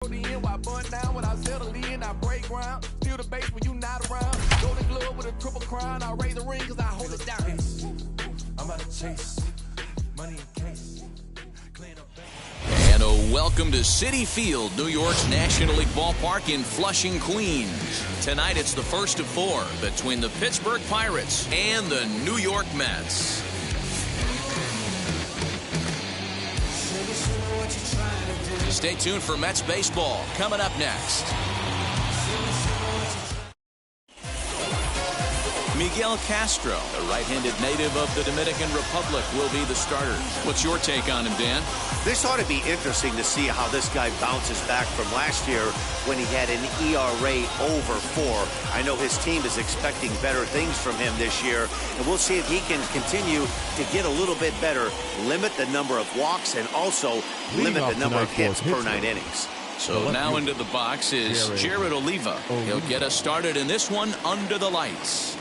Why burn down without settling? I break ground, steal the base when you not around. Golden glove with a triple crown. I raise the ring cause I hold it down. I'm about to chase money in case. And a welcome to Citi Field, New York's National League ballpark in Flushing, Queens. Tonight it's the first of four between the Pittsburgh Pirates and the New York Mets. Stay tuned for Mets baseball coming up next. Miguel Castro, the right-handed native of the Dominican Republic, will be the starter. What's your take on him, Dan? This ought to be interesting to see how this guy bounces back from last year when he had an ERA over 4. I know his team is expecting better things from him this year, and we'll see if he can continue to get a little bit better, limit the number of walks, and also limit the number of hits per 9 innings. So now into the box is Jared Oliva. He'll get us started in this one under the lights.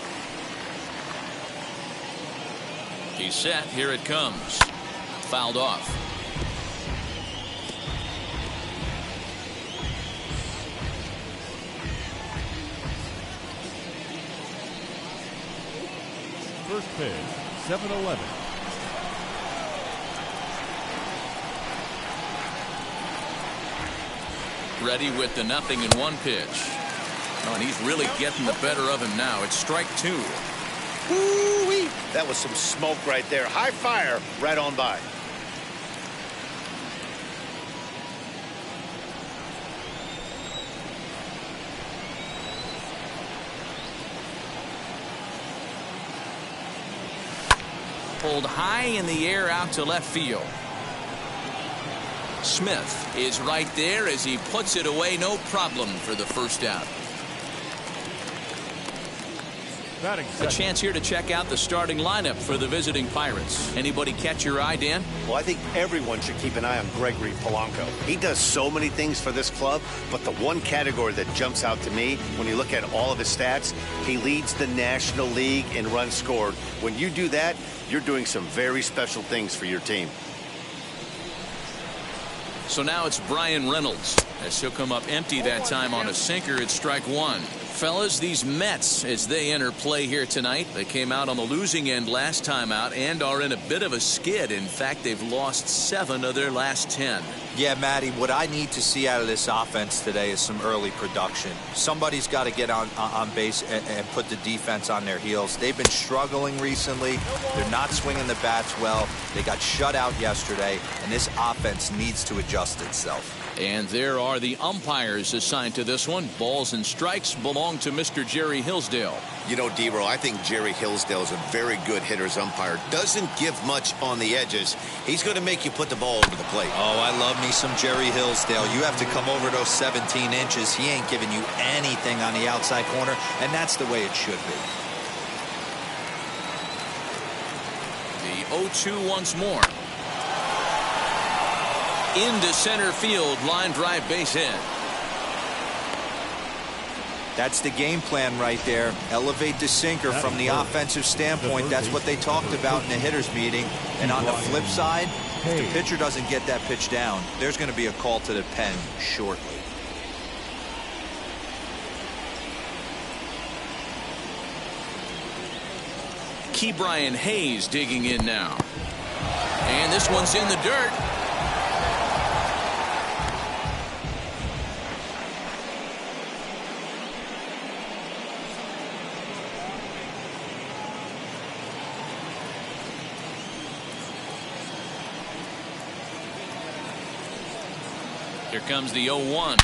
He's set. Here it comes. Fouled off. First pitch, 7-11. Ready with the 0-1 pitch. Oh, and he's really getting the better of him now. It's strike 2. Woo-wee. That was some smoke right there. High fire right on by. Pulled high in the air out to left field. Smith is right there as he puts it away. No problem for the first out. A chance here to check out the starting lineup for the visiting Pirates. Anybody catch your eye, Dan? Well, I think everyone should keep an eye on Gregory Polanco. He does so many things for this club, but the one category that jumps out to me when you look at all of his stats, he leads the National League in runs scored. When you do that, you're doing some very special things for your team. So now it's Brian Reynolds as he'll come up empty that time on a sinker at strike 1. Fellas, these Mets, as they enter play here tonight, they came out on the losing end last time out and are in a bit of a skid. In fact, they've lost 7 of their last 10. Yeah, Matty, what I need to see out of this offense today is some early production. Somebody's got to get on base and put the defense on their heels. They've been struggling recently. They're not swinging the bats well. They got shut out yesterday, and this offense needs to adjust itself. And there are the umpires assigned to this one. Balls and strikes belong to Mr. Jerry Hillsdale. You know, Dero, I think Jerry Hillsdale is a very good hitter's umpire. Doesn't give much on the edges. He's going to make you put the ball over the plate. Oh, I love me some Jerry Hillsdale. You have to come over those 17 inches. He ain't giving you anything on the outside corner, and that's the way it should be. The 0-2 once more. Into center field, line drive, base hit. That's the game plan right there. Elevate the sinker from the offensive standpoint. That's what they talked about in the hitters meeting. And on the flip side, if the pitcher doesn't get that pitch down, there's going to be a call to the pen shortly. Ke'Bryan Hayes digging in now. And this one's in the dirt. Here comes the 0-1.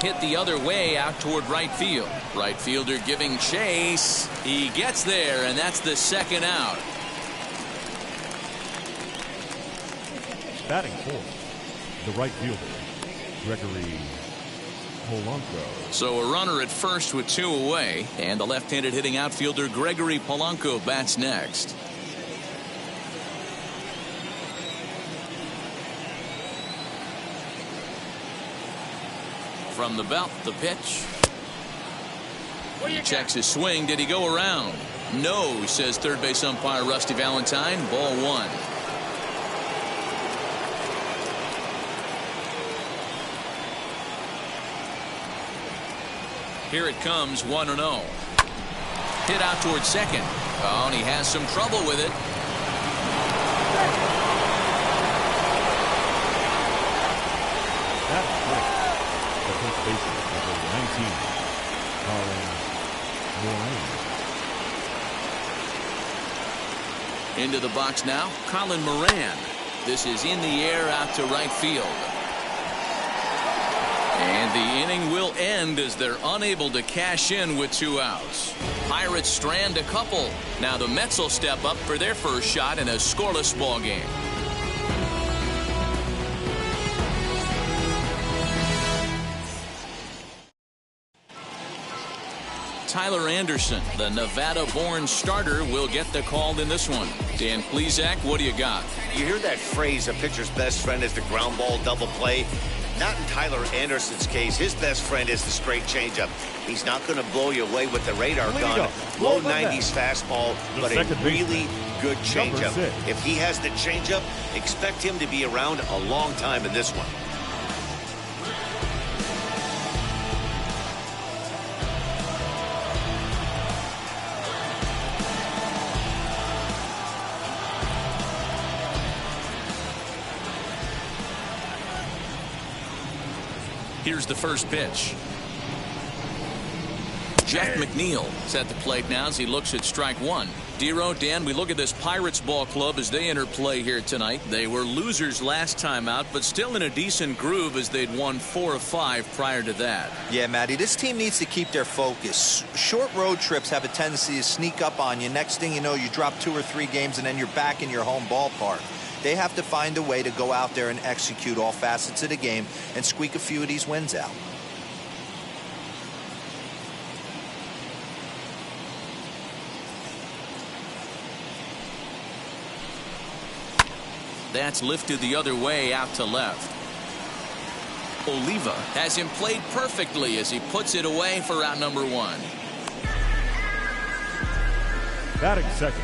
Hit the other way out toward right field. Right fielder giving chase. He gets there, and that's the second out. Batting fourth, the right fielder, Gregory Polanco. So a runner at first with 2 away, and the left-handed hitting outfielder Gregory Polanco bats next. From the belt, the pitch. He checks his swing. Did he go around? No, says third base umpire Rusty Valentine. Ball 1. Here it comes, 1-0. Hit out towards second. Oh, and he has some trouble with it. That's quick. The first baseman, number 19, Colin Moran. Into the box now, Colin Moran. This is in the air out to right field. And the inning will end as they're unable to cash in with 2 outs. Pirates strand a couple. Now the Mets will step up for their first shot in a scoreless ball game. Tyler Anderson, the Nevada-born starter, will get the call in this one. Dan Plesac, what do you got? You hear that phrase, a pitcher's best friend is the ground ball double play. Not in Tyler Anderson's case. His best friend is the straight changeup. He's not going to blow you away with the radar gun. Low 90s fastball, but a really good changeup. If he has the changeup, expect him to be around a long time in this one. Here's the first pitch. Jeff McNeil is at the plate now as he looks at strike one. Dero, Dan, we look at this Pirates ball club as they enter play here tonight. They were losers last time out, but still in a decent groove as they'd won 4 of 5 prior to that. Yeah, Matty, this team needs to keep their focus. Short road trips have a tendency to sneak up on you. Next thing you know, you drop 2 or 3 games and then you're back in your home ballpark. They have to find a way to go out there and execute all facets of the game and squeak a few of these wins out. That's lifted the other way out to left. Oliva has him played perfectly as he puts it away for out number 1. Batting second.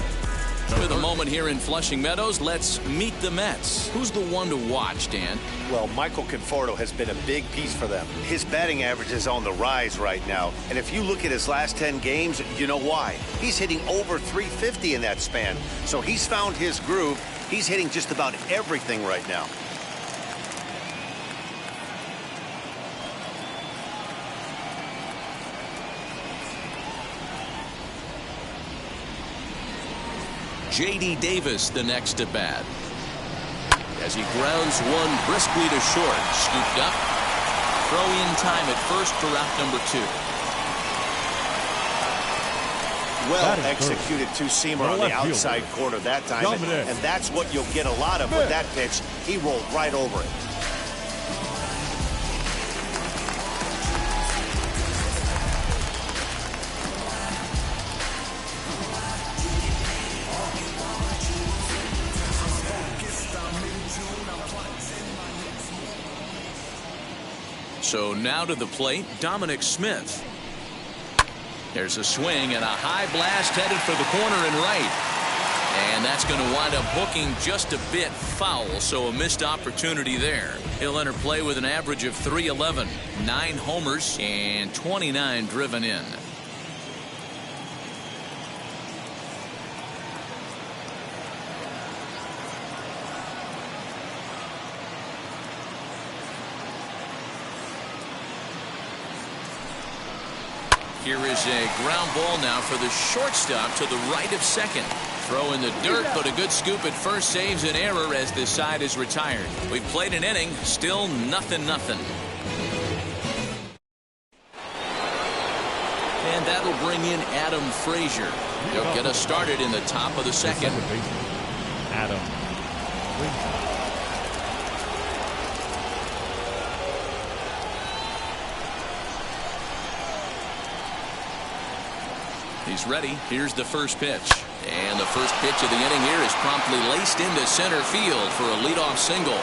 With a moment here in Flushing Meadows, let's meet the Mets. Who's the one to watch, Dan? Well, Michael Conforto has been a big piece for them. His batting average is on the rise right now. And if you look at his last 10 games, you know why. He's hitting over 350 in that span. So he's found his groove. He's hitting just about everything right now. J.D. Davis the next to bat. As he grounds one briskly to short. Scooped up. Throw in time at first for out number 2. Well executed two-seamer on the outside corner that time. And that's what you'll get a lot of with that pitch. He rolled right over it. So now to the plate, Dominic Smith. There's a swing and a high blast headed for the corner and right. And that's going to wind up hooking just a bit foul, so a missed opportunity there. He'll enter play with an average of .311, 9 homers, and 29 driven in. Here is a ground ball now for the shortstop to the right of second. Throw in the dirt, but a good scoop at first saves an error as this side is retired. We've played an inning, still 0-0. And that'll bring in Adam Frazier. He'll get us started in the top of the second. Adam Frazier. He's ready. Here's the first pitch. And the first pitch of the inning here is promptly laced into center field for a leadoff single.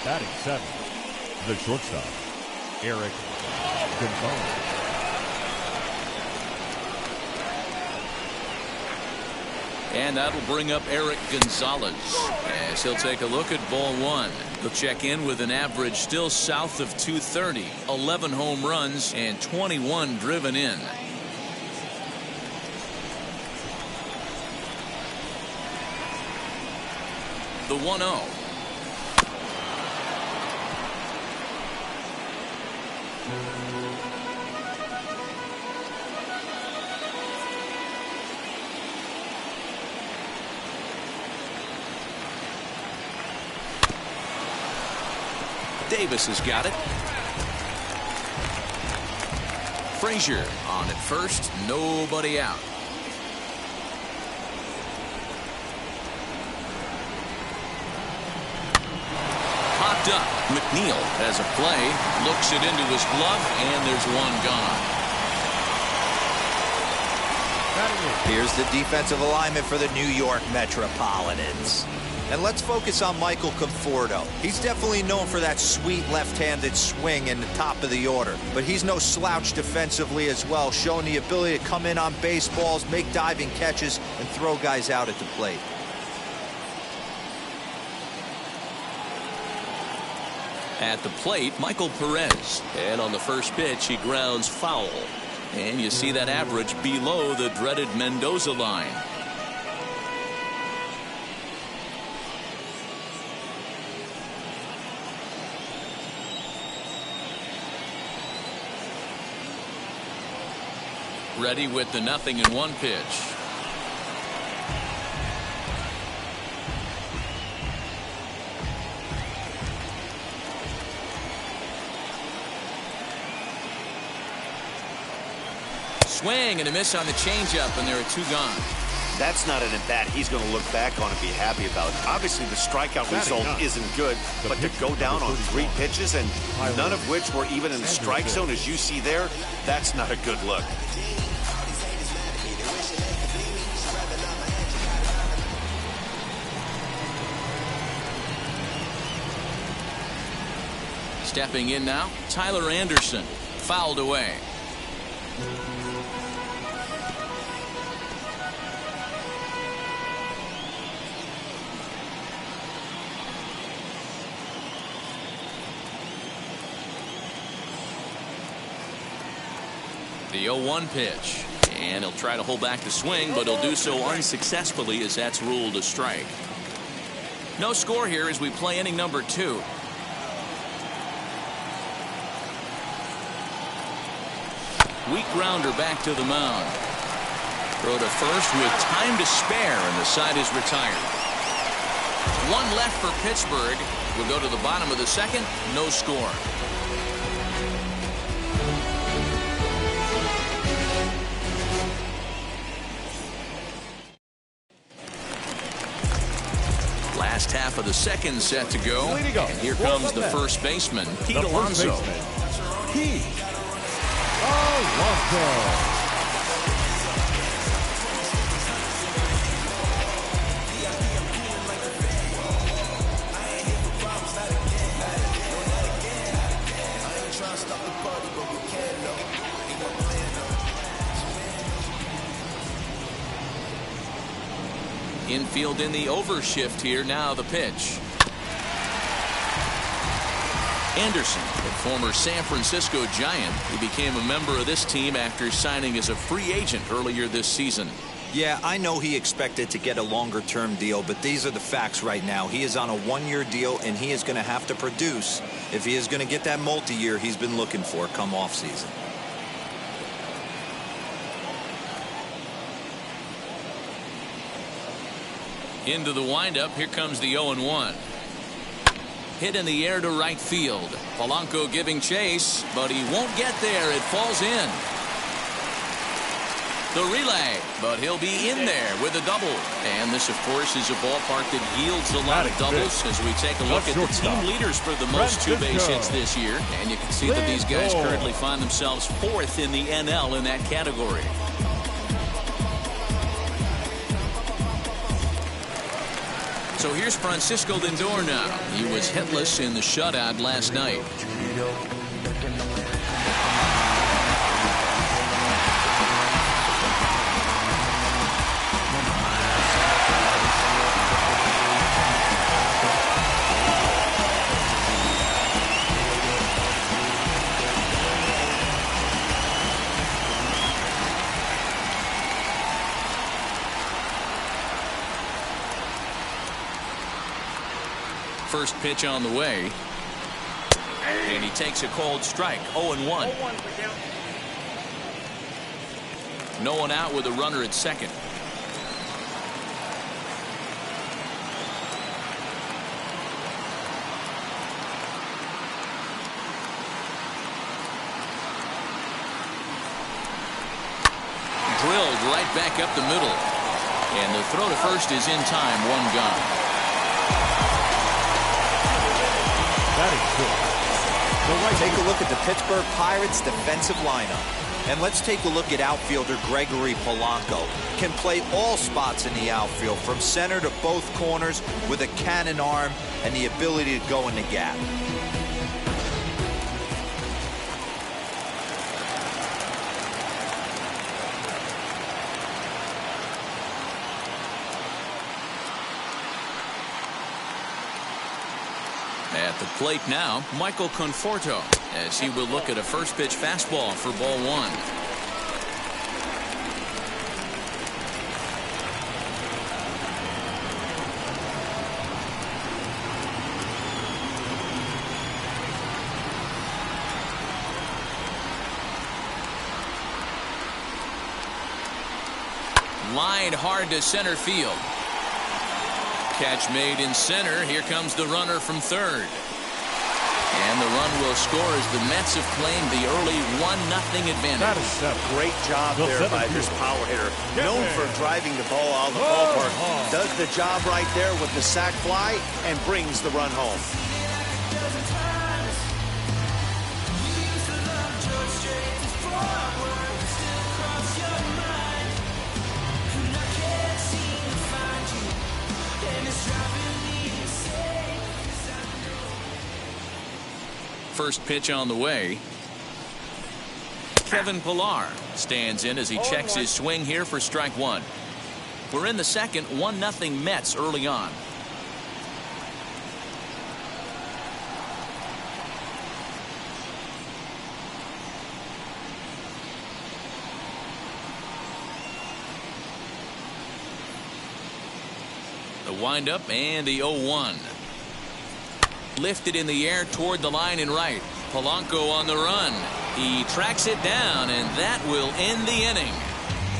Batting 7, the shortstop, Eric Gonzalez. And that'll bring up Eric Gonzalez as he'll take a look at ball one. He'll check in with an average still south of 230, 11 home runs and 21 driven in. The 1-0. Davis has got it. Frazier on at first, nobody out. Popped up. McNeil has a play, looks it into his glove, and there's one gone. Here's the defensive alignment for the New York Metropolitans. And let's focus on Michael Conforto. He's definitely known for that sweet left-handed swing in the top of the order. But he's no slouch defensively as well, showing the ability to come in on baseballs, make diving catches, and throw guys out at the plate. At the plate, Michael Perez. And on the first pitch, he grounds foul. And you see that average below the dreaded Mendoza line. Ready with the 0-1 pitch. Swing and a miss on the changeup, and there are two gone. That's not an at-bat he's going to look back on and be happy about. Obviously, the strikeout result isn't good, but to go down on 3 pitches and none of which were even in the strike zone, as you see there, that's not a good look. Stepping in now, Tyler Anderson. Fouled away. The 0-1 pitch. And he'll try to hold back the swing, but he'll do so unsuccessfully as that's ruled a strike. No score here as we play inning number 2. Weak grounder back to the mound. Throw to first with time to spare, and the side is retired. One left for Pittsburgh. We'll go to the bottom of the second. No score. Last half of the second set to go. And here comes the first baseman, Pete Alonso. Pete Alonso. Infield in the overshift here. Now the pitch. Anderson, a former San Francisco Giant, he became a member of this team after signing as a free agent earlier this season. Yeah, I know he expected to get a longer-term deal, but these are the facts right now. He is on a one-year deal, and he is going to have to produce if he is going to get that multi-year he's been looking for come off-season. Into the windup. Here comes the 0-1. Hit in the air to right field. Polanco giving chase, but he won't get there. It falls in. The relay, but he'll be in there with a double. And this, of course, is a ballpark that yields a lot of doubles as we take a look at the team leaders for the most two-base hits this year. And you can see that these guys currently find themselves 4th in the NL in that category. So here's Francisco Lindor now. He was hitless in the shutout last night. First pitch on the way. And he takes a cold strike. 0-1. No one out with a runner at second. Drilled right back up the middle. And the throw to first is in time. One gone. That is good. Take a look at the Pittsburgh Pirates defensive lineup. And let's take a look at outfielder Gregory Polanco. Can play all spots in the outfield, from center to both corners, with a cannon arm and the ability to go in the gap. At the plate now, Michael Conforto, as he will look at a first pitch fastball for ball one. Lined hard to center field. Catch made in center. Here comes the runner from third. And the run will score as the Mets have claimed the early 1-0 advantage. That is seven. Great job there by this power hitter. Known for driving the ball out of the ballpark. Does the job right there with the sac fly and brings the run home. First pitch on the way. Kevin Pillar stands in as he checks his swing here for strike one. We're in the second. 1-0 Mets early on. The windup and the 0-1. Lifted in the air toward the line and right. Polanco on the run. He tracks it down, and that will end the inning.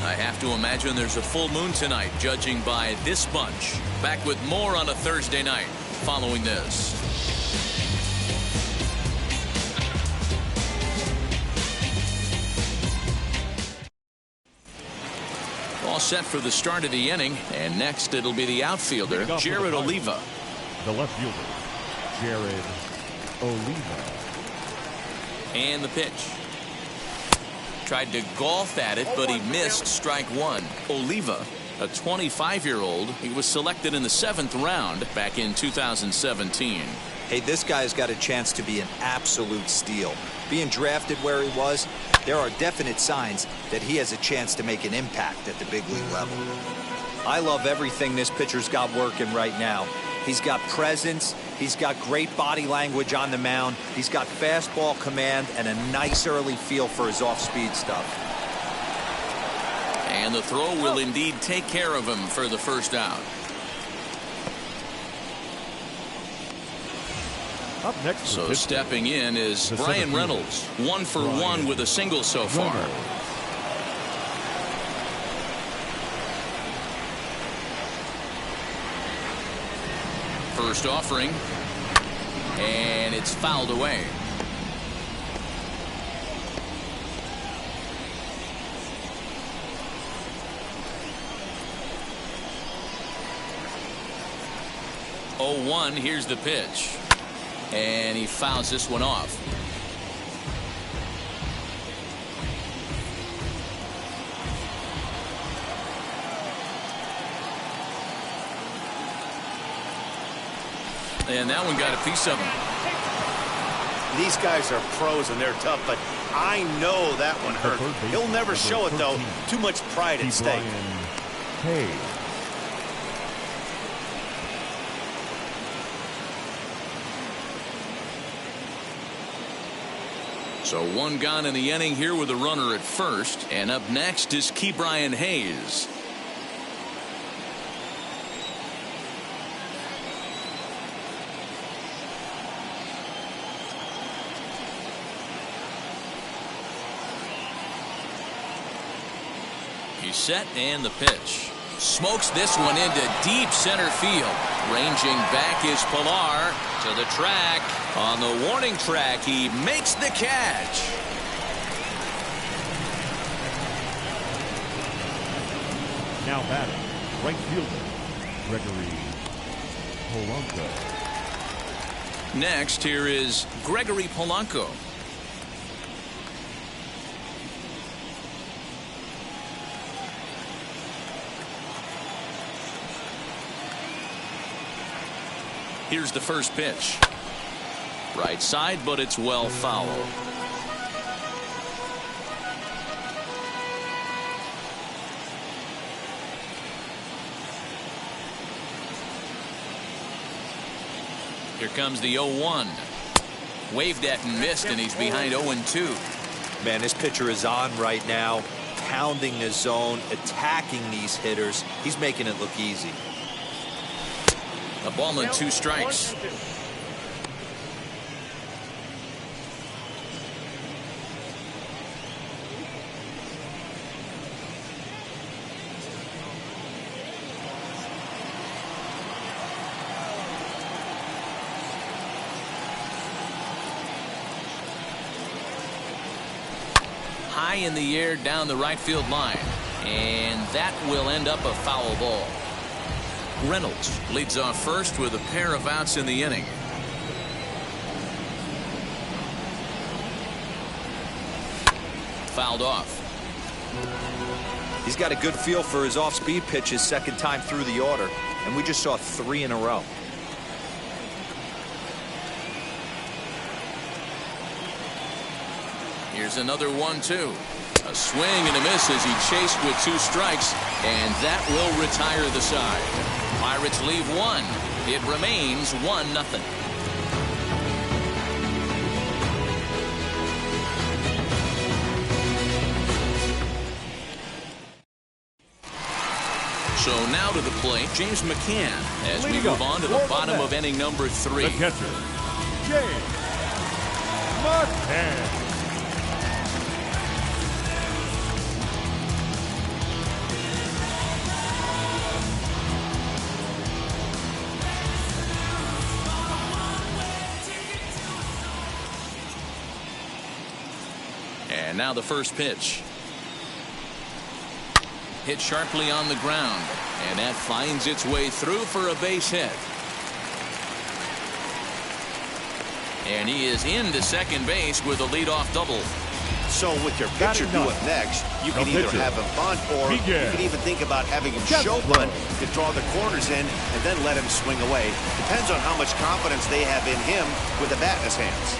I have to imagine there's a full moon tonight, judging by this bunch. Back with more on a Thursday night following this. All set for the start of the inning, and next it'll be the outfielder, Jared Oliva. The left fielder, Jared Oliva. And the pitch. Tried to golf at it, but he missed strike one. Oliva, a 25-year-old, he was selected in the 7th round back in 2017. Hey, this guy's got a chance to be an absolute steal. Being drafted where he was, there are definite signs that he has a chance to make an impact at the big league level. I love everything this pitcher's got working right now. He's got presence. He's got great body language on the mound. He's got fastball command and a nice early feel for his off-speed stuff. And the throw will indeed take care of him for the first out. Up next, so stepping in is Bryan Reynolds. 1 for 1 with a single so far. First offering, and it's fouled away. Oh, 1, here's the pitch, and he fouls this one off. And that one got a piece of him. These guys are pros and they're tough, but I know that one hurt. He'll never show it, though. Too much pride at stake. Hey. So one gone in the inning here with a runner at first. And up next is Ke'Bryan Hayes. He's set and the pitch. Smokes this one into deep center field. Ranging back is Pilar to the track. On the warning track, he makes the catch. Now batting, right fielder, Gregory Polanco. Next, here is Gregory Polanco. Here's the first pitch. Right side, but it's well fouled. Here comes the 0-1. Waved at and missed, and he's behind 0-2. Man, this pitcher is on right now, pounding the zone, attacking these hitters. He's making it look easy. A ball and 2 strikes. High in the air down the right field line, and that will end up a foul ball. Reynolds leads off first with a pair of outs in the inning. Fouled off. He's got a good feel for his off-speed pitches second time through the order, and we just saw 3 in a row. Here's another 1-2. A swing and a miss as he chased with 2 strikes, and that will retire the side. Pirates leave 1. It remains 1-0. So now to the plate, James McCann, as we move on to the bottom of inning number 3. The catcher, James McCann. And now the first pitch. Hit sharply on the ground, and that finds its way through for a base hit. And he is into second base with a leadoff double. So with your pitcher do it next, you can either have him bunt, or you can even think about having him show bunt to draw the corners in and then let him swing away. Depends on how much confidence they have in him with the bat in his hands.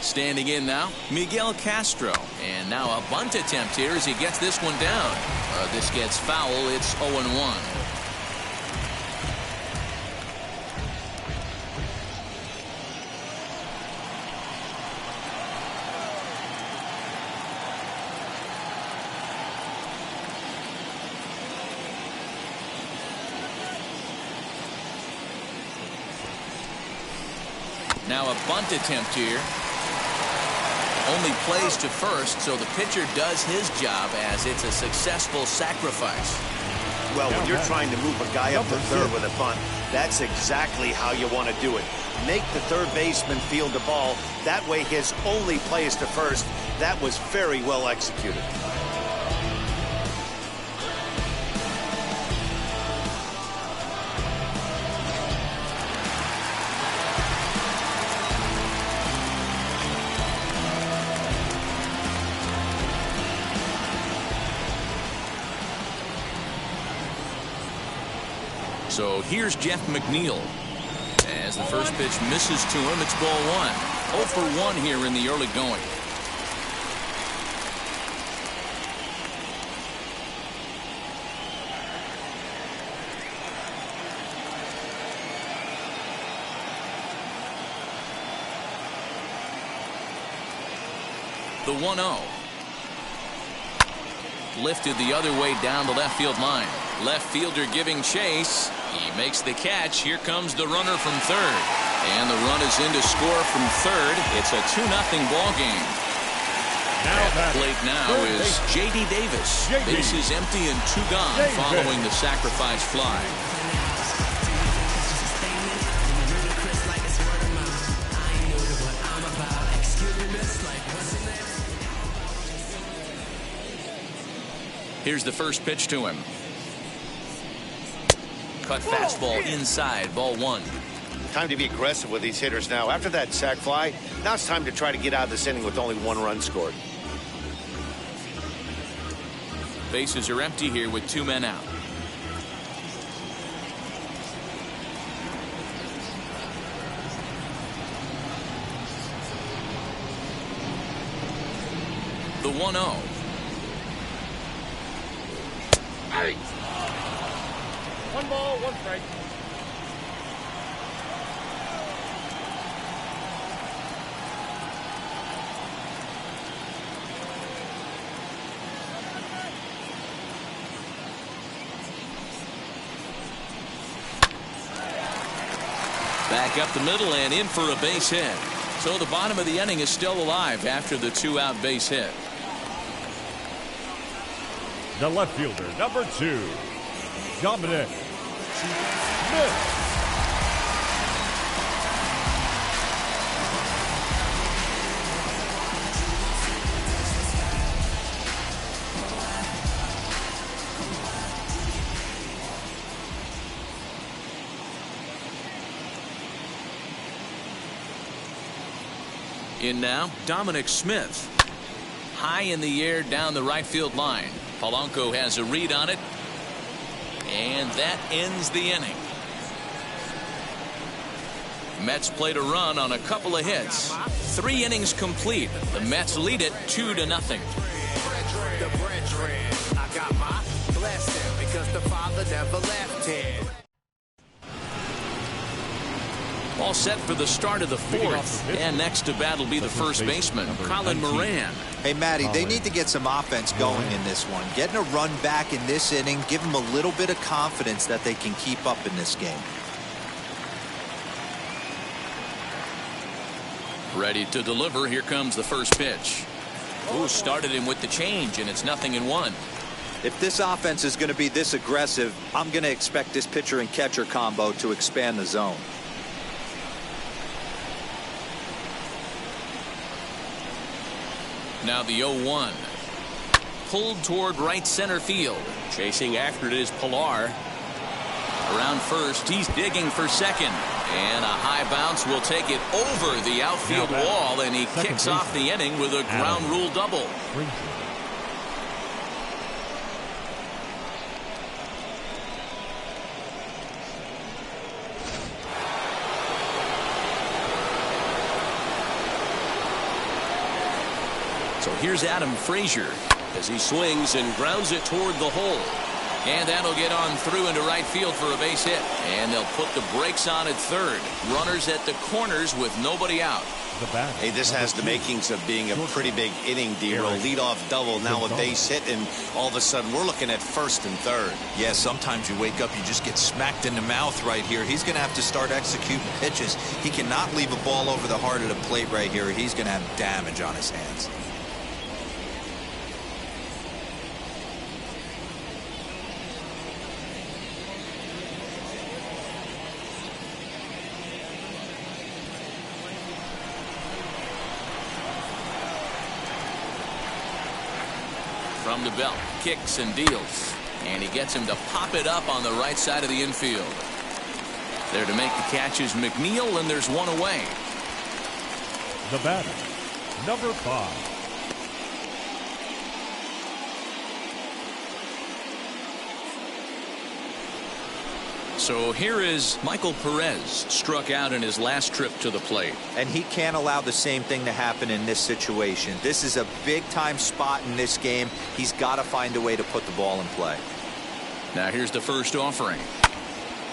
Standing in now, Miguel Castro. And now a bunt attempt here as he gets this one down. This gets foul. It's 0-1. Now a bunt attempt here. Only plays to first, so the pitcher does his job as it's a successful sacrifice. Well, when you're trying to move a guy up to third with a bunt, that's exactly how you want to do it. Make the third baseman field the ball. That way his only play is to first. That was very well executed. So here's Jeff McNeil. As the first pitch misses to him, it's ball 1. 0 for 1 here in the early going. The 1-0. Lifted the other way down the left field line. Left fielder giving chase. He makes the catch. Here comes the runner from third. And the run is in to score from third. It's a 2-0 ball game. At the plate now is J.D. Davis. Base is empty and 2 gone following the sacrifice fly. Here's the first pitch to him. Cut fastball inside, ball 1. Time to be aggressive with these hitters now. After that sac fly, now it's time to try to get out of this inning with only 1 run scored. Bases are empty here with 2 men out. The 1-0. Hey. 1 ball, 1 strike. Back up the middle and in for a base hit. So the bottom of the inning is still alive after the 2-out base hit. The left fielder, number 2, Dominic Smith. In now, Dominic Smith. High in the air down the right field line. Polanco has a read on it. And that ends the inning. Mets played a run on a couple of hits. 3 innings complete. The Mets lead it 2-0. I got my blessing because the Father never left here. All set for the start of the 4th. And next to bat will be the first baseman, Colin Moran. Hey, Matty, they need to get some offense going in this one. Getting a run back in this inning, give them a little bit of confidence that they can keep up in this game. Ready to deliver. Here comes the first pitch. Ooh, started him with the change, and it's 0-1. If this offense is going to be this aggressive, I'm going to expect this pitcher and catcher combo to expand the zone. Now the 0-1. Pulled toward right center field. Chasing after it is Pilar. Around first, he's digging for second. And a high bounce will take it over the outfield wall, and he kicks off the inning with a ground rule double. So here's Adam Frazier as he swings and grounds it toward the hole. And that'll get on through into right field for a base hit. And they'll put the brakes on at third. Runners at the corners with nobody out. Hey, this has the makings of being a pretty big inning, Dero. Leadoff double, now a base hit, and all of a sudden we're looking at first and third. Yeah, sometimes you wake up, you just get smacked in the mouth right here. He's going to have to start executing pitches. He cannot leave a ball over the heart of the plate right here. He's going to have damage on his hands. From the belt, kicks and deals. And he gets him to pop it up on the right side of the infield. There to make the catch is McNeil, and there's one away. The batter, number 5. So here is Michael Perez, struck out in his last trip to the plate. And he can't allow the same thing to happen in this situation. This is a big-time spot in this game. He's got to find a way to put the ball in play. Now here's the first offering.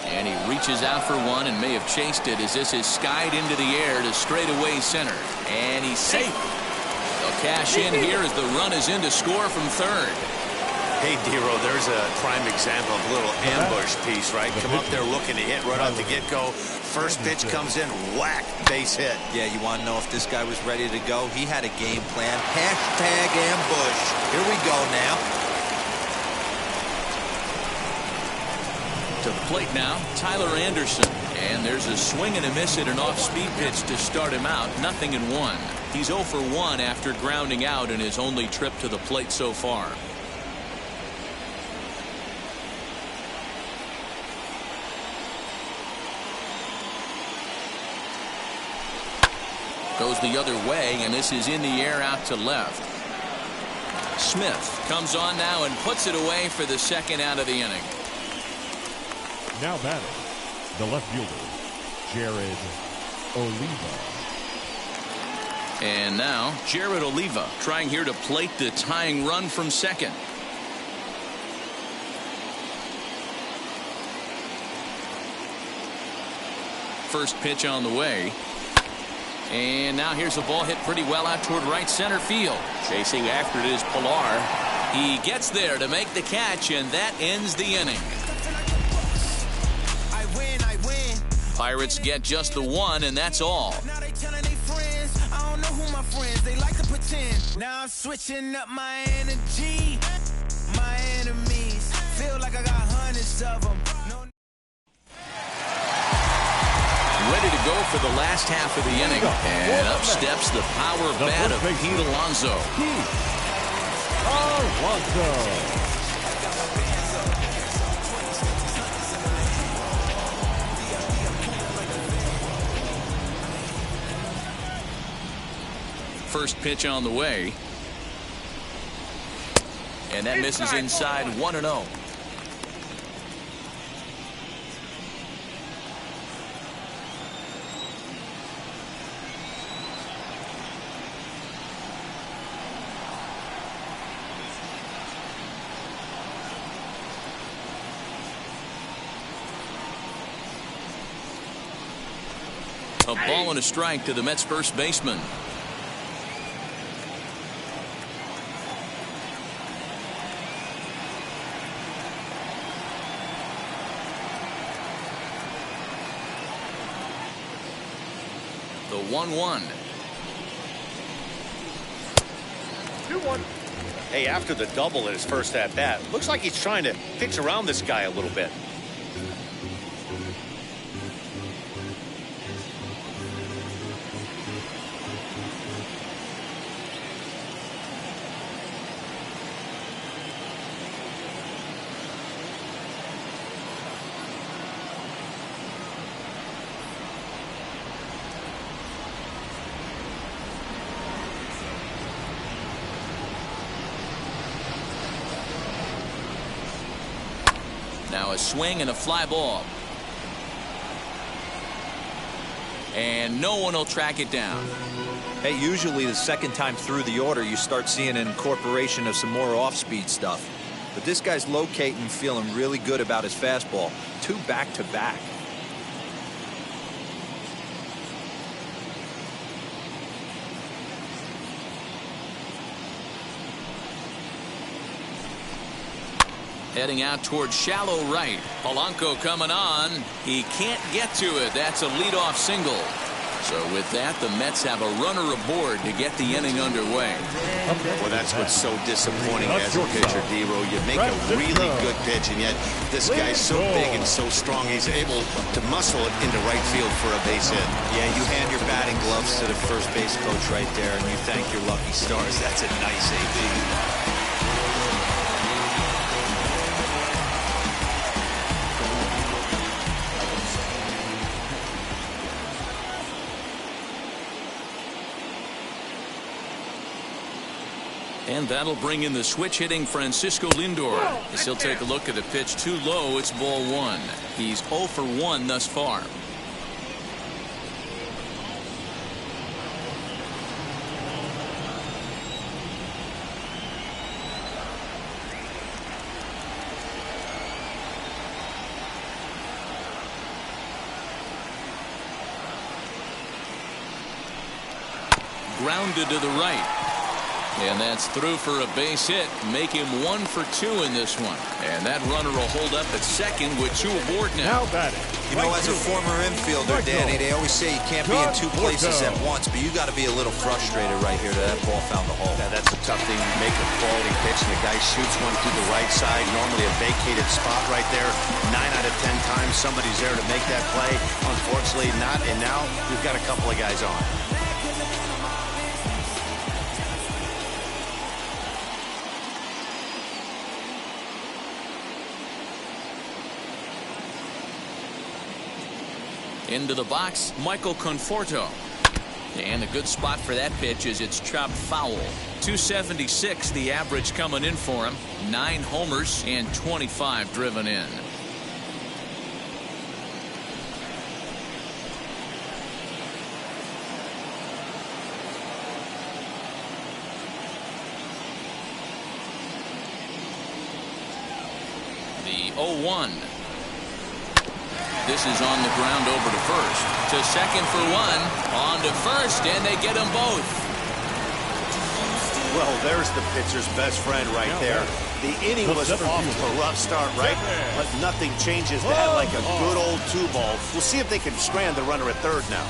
And he reaches out for one and may have chased it as this is skied into the air to straightaway center. And he's safe. They'll cash in here as the run is in to score from third. Hey, Dero, there's a prime example of a little ambush piece, right? Come up there looking to hit right off the get-go. First pitch comes in, whack, base hit. Yeah, you want to know if this guy was ready to go? He had a game plan. Hashtag ambush. Here we go now. To the plate now, Tyler Anderson. And there's a swing and a miss at an off-speed pitch to start him out. 0-1. He's 0 for 1 after grounding out in his only trip to the plate so far. Goes the other way, and this is in the air out to left. Smith comes on now and puts it away for the second out of the inning. Now batting, the left fielder, Jared Oliva. And now Jared Oliva trying here to plate the tying run from second. First pitch on the way. And now here's a ball hit pretty well out toward right center field. Chasing after it is Pilar. He gets there to make the catch, and that ends the inning. Pirates get just the one, and that's all. Now they telling their friends, I don't know who my friends, they like to pretend. Now I'm switching up my energy. My enemies feel like I got hundreds of them. Ready to go for the last half of the inning. And up steps the power bat of Pete Alonso. Alonso. First pitch on the way. And that misses inside 1-0. A ball and a strike to the Mets first baseman. The 1-1. 2-1. Hey, after the double in his first at-bat, looks like he's trying to pitch around this guy a little bit. Now a swing and a fly ball. And no one will track it down. Hey, usually the second time through the order, you start seeing an incorporation of some more off-speed stuff. But this guy's locating, feeling really good about his fastball. 2 back-to-back. Heading out towards shallow right. Polanco coming on. He can't get to it. That's a leadoff single. So with that, the Mets have a runner aboard to get the inning underway. Well, that's what's so disappointing as a pitcher, Dero. You make a really good pitch, and yet this guy's so big and so strong, he's able to muscle it into right field for a base hit. Yeah, you hand your batting gloves to the first base coach right there, and you thank your lucky stars. That's a nice AB. And that'll bring in the switch hitting Francisco Lindor. As he'll take a look at the pitch too low. It's ball 1. He's 0 for 1 thus far. Grounded to the right. And that's through for a base hit. Make him 1 for 2 in this one. And that runner will hold up at second with 2 aboard now. Now batting. You know, as a former infielder, Danny, they always say you can't be in 2 places at once, but you got to be a little frustrated right here that ball found the hole. Yeah, that's a tough thing. You make a quality pitch, and the guy shoots one to the right side, normally a vacated spot right there. 9 out of 10 times, somebody's there to make that play. Unfortunately, not, and now we've got a couple of guys on. Into the box, Michael Conforto. And a good spot for that pitch is it's chopped foul. 276 the average coming in for him. 9 homers and 25 driven in. The 0-1. This is on the ground over to first. To second for 1. On to first, and they get them both. Well, there's the pitcher's best friend right there. The inning was off to a rough start, right? But nothing changes that like a good old 2-ball. We'll see if they can strand the runner at third now.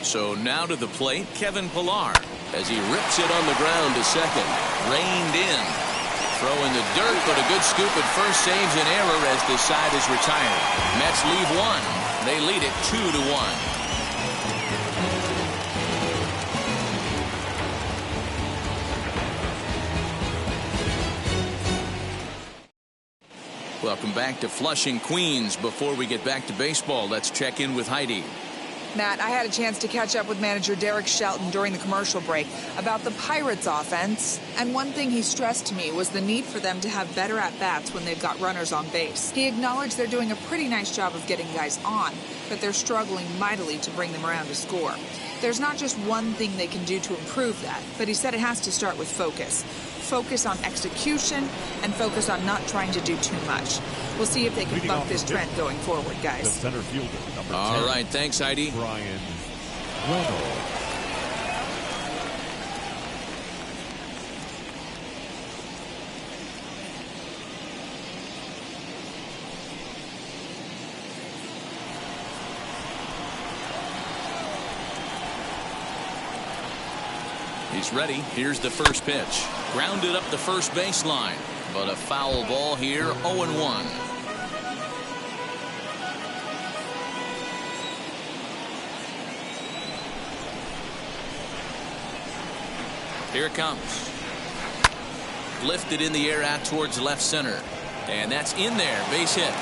So now to the plate, Kevin Pillar, as he rips it on the ground to second. Reined in. Throw in the dirt, but a good scoop at first saves an error as the side is retired. Mets leave 1. They lead it 2-1. Welcome back to Flushing, Queens. Before we get back to baseball, let's check in with Heidi. Matt, I had a chance to catch up with manager Derek Shelton during the commercial break about the Pirates offense, and one thing he stressed to me was the need for them to have better at-bats when they've got runners on base. He acknowledged they're doing a pretty nice job of getting guys on, but they're struggling mightily to bring them around to score. There's not just one thing they can do to improve that, but he said it has to start with focus. Focus on execution and focus on not trying to do too much. We'll see if they can buck this trend going forward, guys. The center fielder, number 10. All right, thanks, Heidi. Bryan Reynolds. He's ready. Here's the first pitch. Grounded up the first baseline, but a foul ball here. 0-1. Here it comes. Lifted in the air out towards left center, and that's in there. Base hit.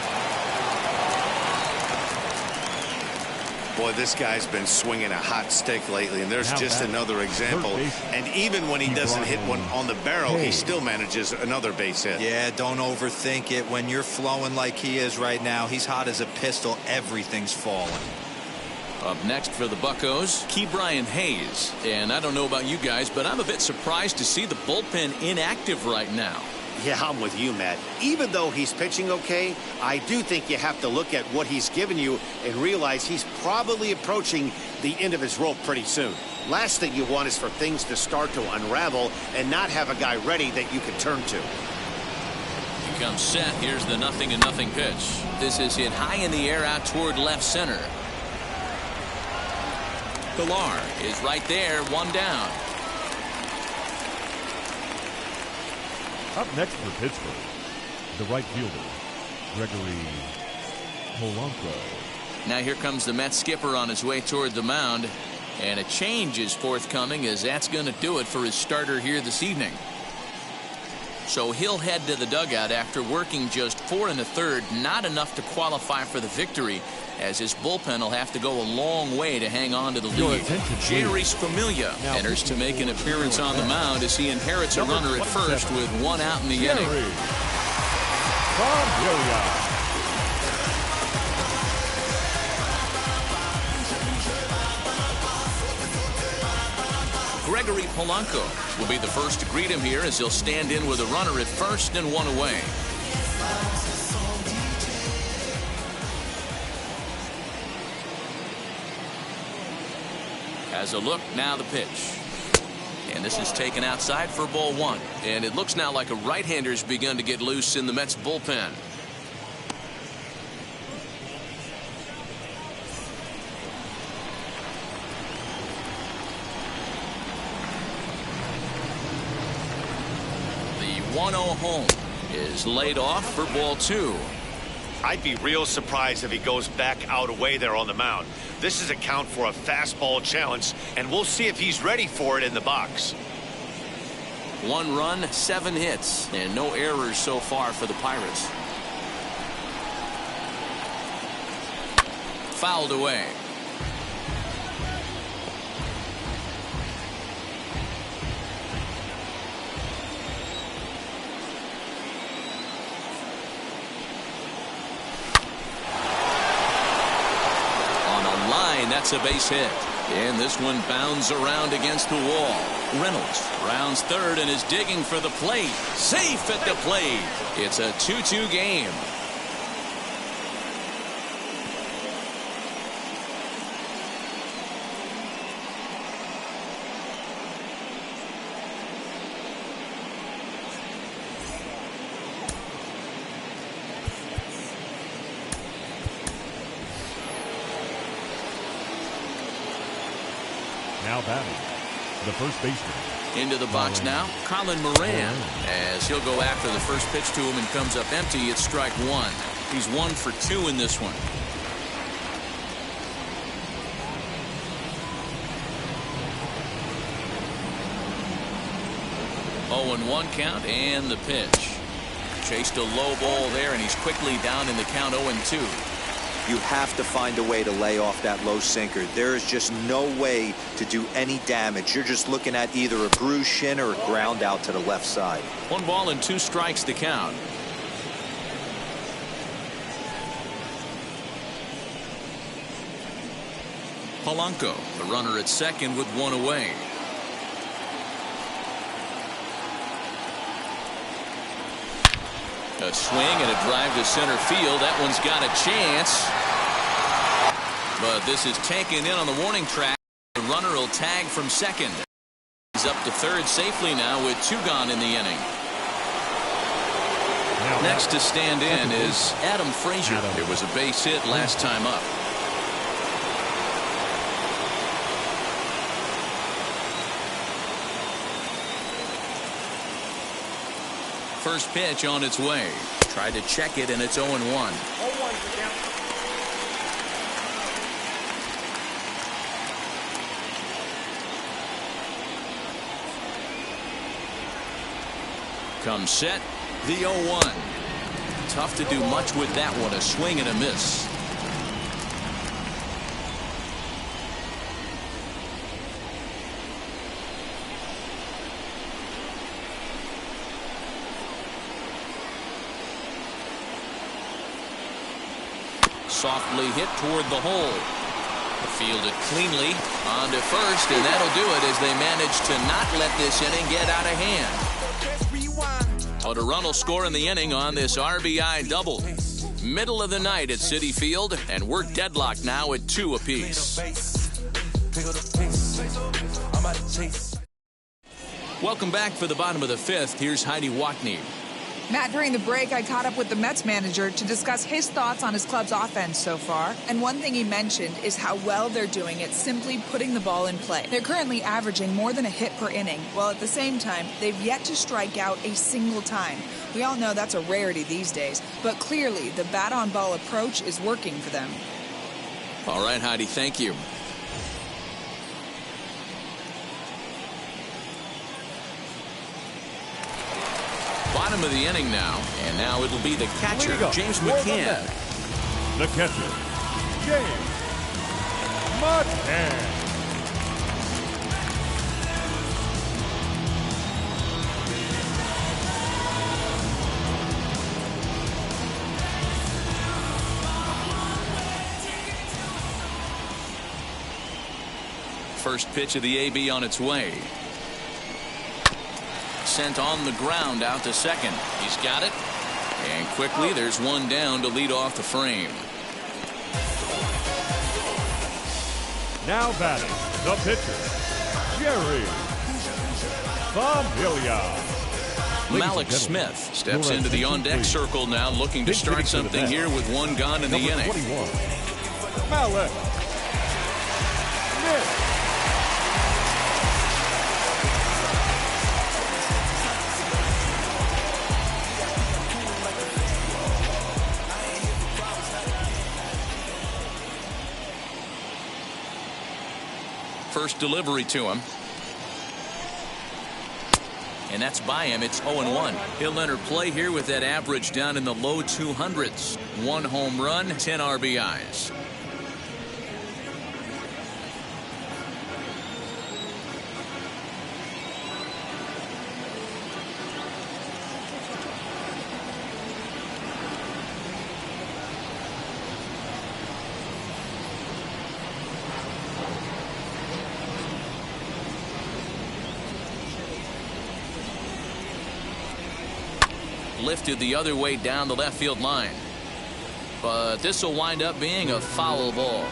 Boy, this guy's been swinging a hot stick lately, and there's just another example. And even when he doesn't hit one on the barrel, he still manages another base hit. Yeah, don't overthink it. When you're flowing like he is right now, he's hot as a pistol. Everything's falling. Up next for the Buccos, Ke'Bryan Hayes. And I don't know about you guys, but I'm a bit surprised to see the bullpen inactive right now. Yeah, I'm with you, Matt. Even though he's pitching okay, I do think you have to look at what he's given you and realize he's probably approaching the end of his rope pretty soon. Last thing you want is for things to start to unravel and not have a guy ready that you can turn to. He comes set. Here's the 0-0 pitch. This is hit high in the air out toward left center. Pillar is right there, 1 down. Up next for Pittsburgh, the right fielder, Gregory Polanco. Now here comes the Mets skipper on his way toward the mound, and a change is forthcoming, as that's going to do it for his starter here this evening. So he'll head to the dugout after working just 4 1/3, not enough to qualify for the victory, as his bullpen will have to go a long way to hang on to the lead. Jeurys Familia enters to make an appearance on the mound as he inherits a runner at first with 1 out in the inning. Gregory Polanco will be the first to greet him here as he'll stand in with a runner at first and one away. Has a look, now the pitch. And this is taken outside for ball one. And it looks now like a right-hander's begun to get loose in the Mets bullpen. The 1-0 home is laid off for ball two. I'd be real surprised if he goes back out away there on the mound. This is a count for a fastball challenge, and we'll see if he's ready for it in the box. 1 run, 7 hits, and no errors so far for the Pirates. Fouled away. That's a base hit. And this one bounds around against the wall. Reynolds rounds third and is digging for the plate. Safe at the plate. It's a 2-2 game. Now batting, the first baseman. Into the box now, Colin Moran, as he'll go after the first pitch to him and comes up empty. It's strike one. He's 1 for 2 in this one. Oh, and 1 count and the pitch. Chased a low ball there, and he's quickly down in the count 0-2. You have to find a way to lay off that low sinker. There is just no way to do any damage. You're just looking at either a bruised shin or a ground out to the left side. 1 ball and 2 strikes to count. Polanco, the runner at second with 1 away. A swing and a drive to center field. That one's got a chance. But this is taken in on the warning track. The runner will tag from second. He's up to third safely now with 2 gone in the inning. Next to stand in is Adam Frazier. It was a base hit last time up. First pitch on its way. Tried to check it, and it's 0-1. Comes set, the 0-1. Tough to do much with that one, a swing and a miss. Softly hit toward the hole. Fielded cleanly onto first, and that'll do it as they manage to not let this inning get out of hand. A run will score in the inning on this RBI double. Middle of the night at Citi Field, and we're deadlocked now at 2 apiece. Welcome back for the bottom of the 5th. Here's Heidi Watney. Matt, during the break, I caught up with the Mets manager to discuss his thoughts on his club's offense so far. And one thing he mentioned is how well they're doing at simply putting the ball in play. They're currently averaging more than a hit per inning, while at the same time, they've yet to strike out a single time. We all know that's a rarity these days, but clearly the bat-on-ball approach is working for them. All right, Heidi, thank you. Bottom of the inning now, and now it'll be the catcher, James McCann. The catcher, James McCann. First pitch of the AB on its way. sent on the ground out to second. He's got it. And quickly there's one down to lead off the frame. Now batting, the pitcher, Jerry Familia. Malik Smith steps into the on-deck circle now, looking to start something here with one gone in the inning. 21, Malik Smith. First delivery to him. And that's by him. It's 0-1. He'll enter play here with that average down in the low 200s. 1 home run, 10 RBIs. Lifted the other way down the left field line. But this will wind up being a foul ball.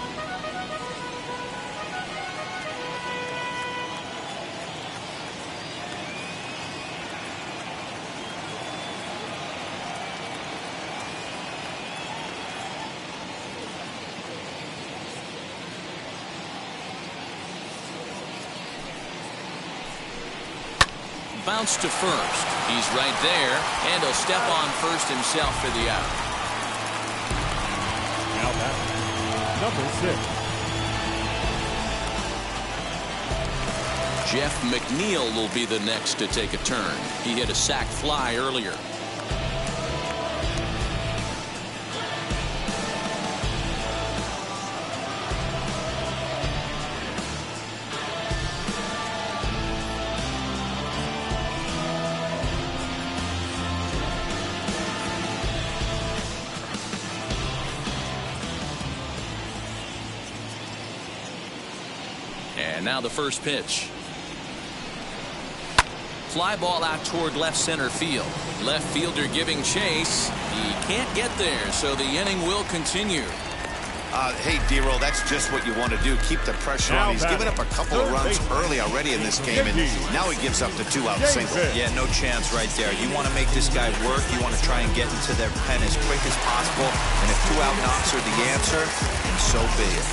Bounce to first. He's right there, and he'll step on first himself for the out. Now batting, number 6. Jeff McNeil will be the next to take a turn. He hit a sac fly earlier. And now the first pitch. Fly ball out toward left center field. Left fielder giving chase. He can't get there, so the inning will continue. Hey, D-Roll, that's just what you want to do. Keep the pressure on. He's given up a couple of runs early already in this game, and now he gives up the 2-out single. Yeah, no chance right there. You want to make this guy work. You want to try and get into their pen as quick as possible. And if 2-out knocks are the answer, then so be it.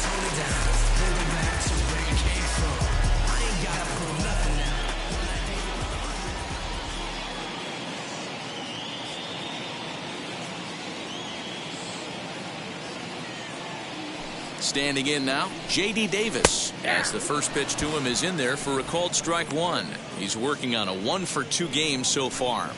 Standing in now, J.D. Davis, as the first pitch to him is in there for a called strike 1. He's working on a 1-for-2 game so far.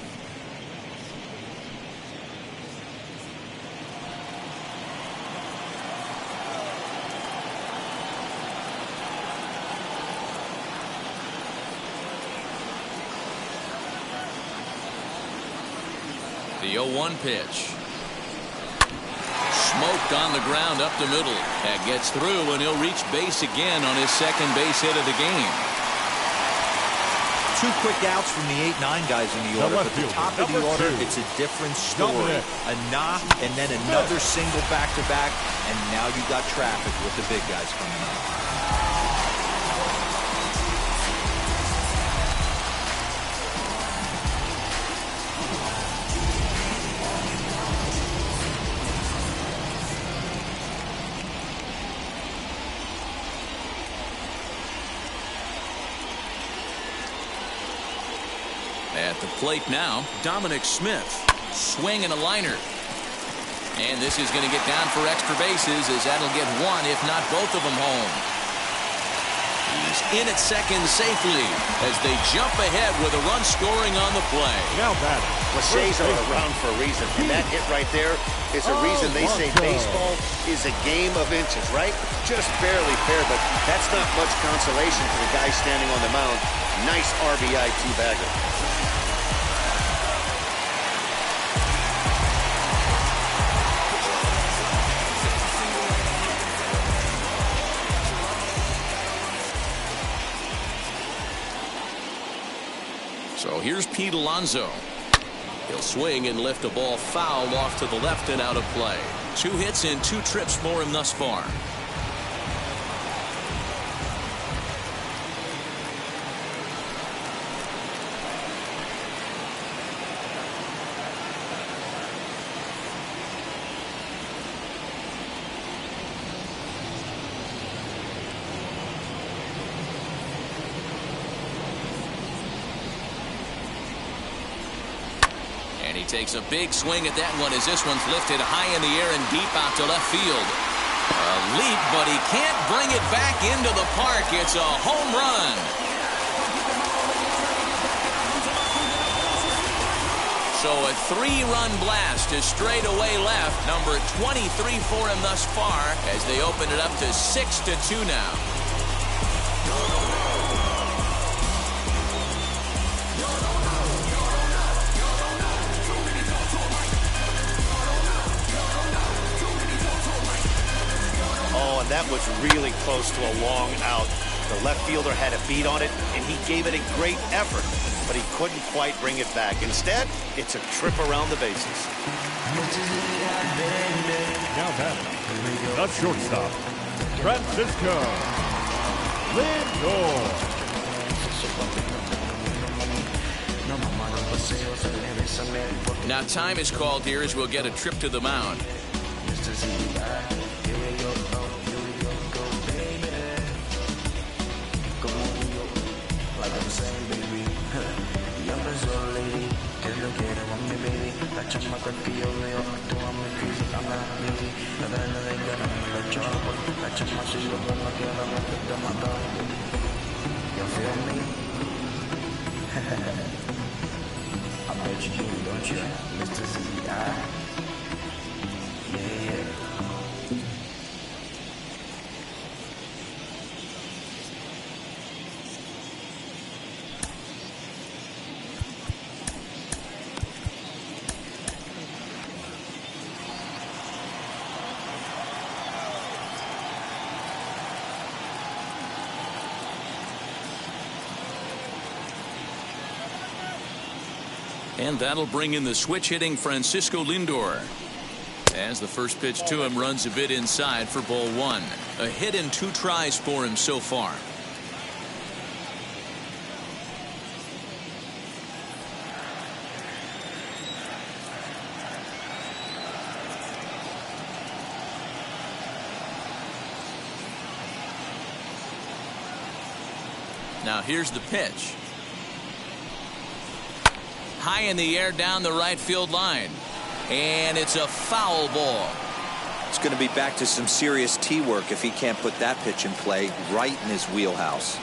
The 0-1 pitch. Smoked on the ground up the middle. That gets through, and he'll reach base again on his second base hit of the game. 2 quick outs from the 8-9 guys in the order, but the top of the order, it's a different story. A knock and then another single back-to-back, and now you got traffic with the big guys coming up. At the plate now, Dominic Smith. Swing and a liner. And this is going to get down for extra bases, as that'll get one, if not both of them, home. He's in at second safely as they jump ahead with a run scoring on the play. Now batting. Cliches are around for a reason, and that hit right there is a reason they say baseball is a game of inches, right? Just barely fair, but that's not much consolation for the guy standing on the mound. Nice RBI two-bagger. So here's Pete Alonso. He'll swing and lift a ball foul off to the left and out of play. 2 hits and 2 trips for him thus far. And he takes a big swing at that one as this one's lifted high in the air and deep out to left field. A leap, but he can't bring it back into the park. It's a home run. So a 3-run blast to straightaway left. Number 23 for him thus far as they open it up to 6-2 now. Oh, and that was really close to a long out. The left fielder had a beat on it, and he gave it a great effort, but he couldn't quite bring it back. Instead, it's a trip around the bases. Now batting, the shortstop, Francisco Lindor. Now time is called here as we'll get a trip to the mound. I bet you do, don't you, Mr. Z.I.? Yeah. And that'll bring in the switch-hitting Francisco Lindor. As the first pitch to him runs a bit inside for ball 1. A hit and 2 tries for him so far. Now here's the pitch. High in the air down the right field line. And it's a foul ball. It's going to be back to some serious tee work if he can't put that pitch in play right in his wheelhouse.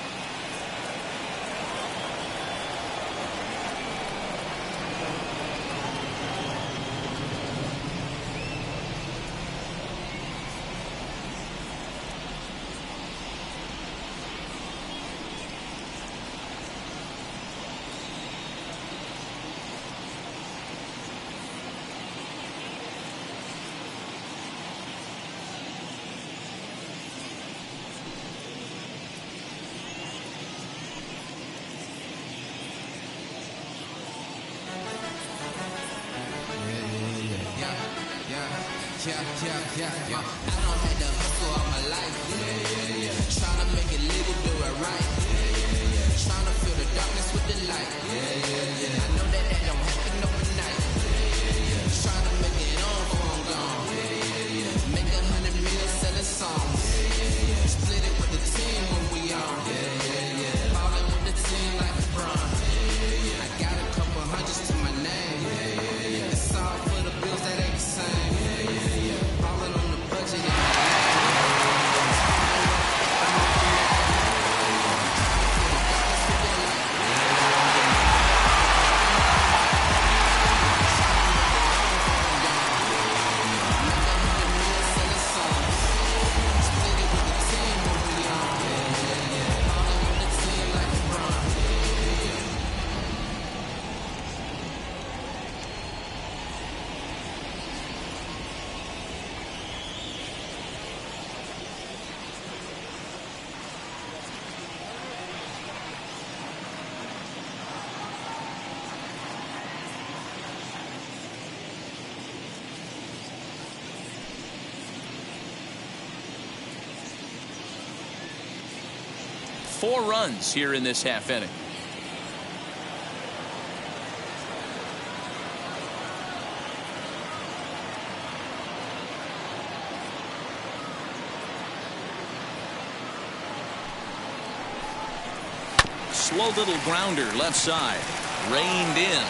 Yeah. I don't have to hustle all my life. Trying to make it live and do it right. Trying to fill the darkness with the light. I know that don't happen overnight. Trying to make it on before I'm gone. Make 100 million selling songs. Split it with the team when we on. Ballin' with the team like LeBron. I got a couple hundreds to my name. It's all for the bills that ain't the same. Ballin' on the budget. 4 runs here in this half inning. Slow little grounder left side. Reined in.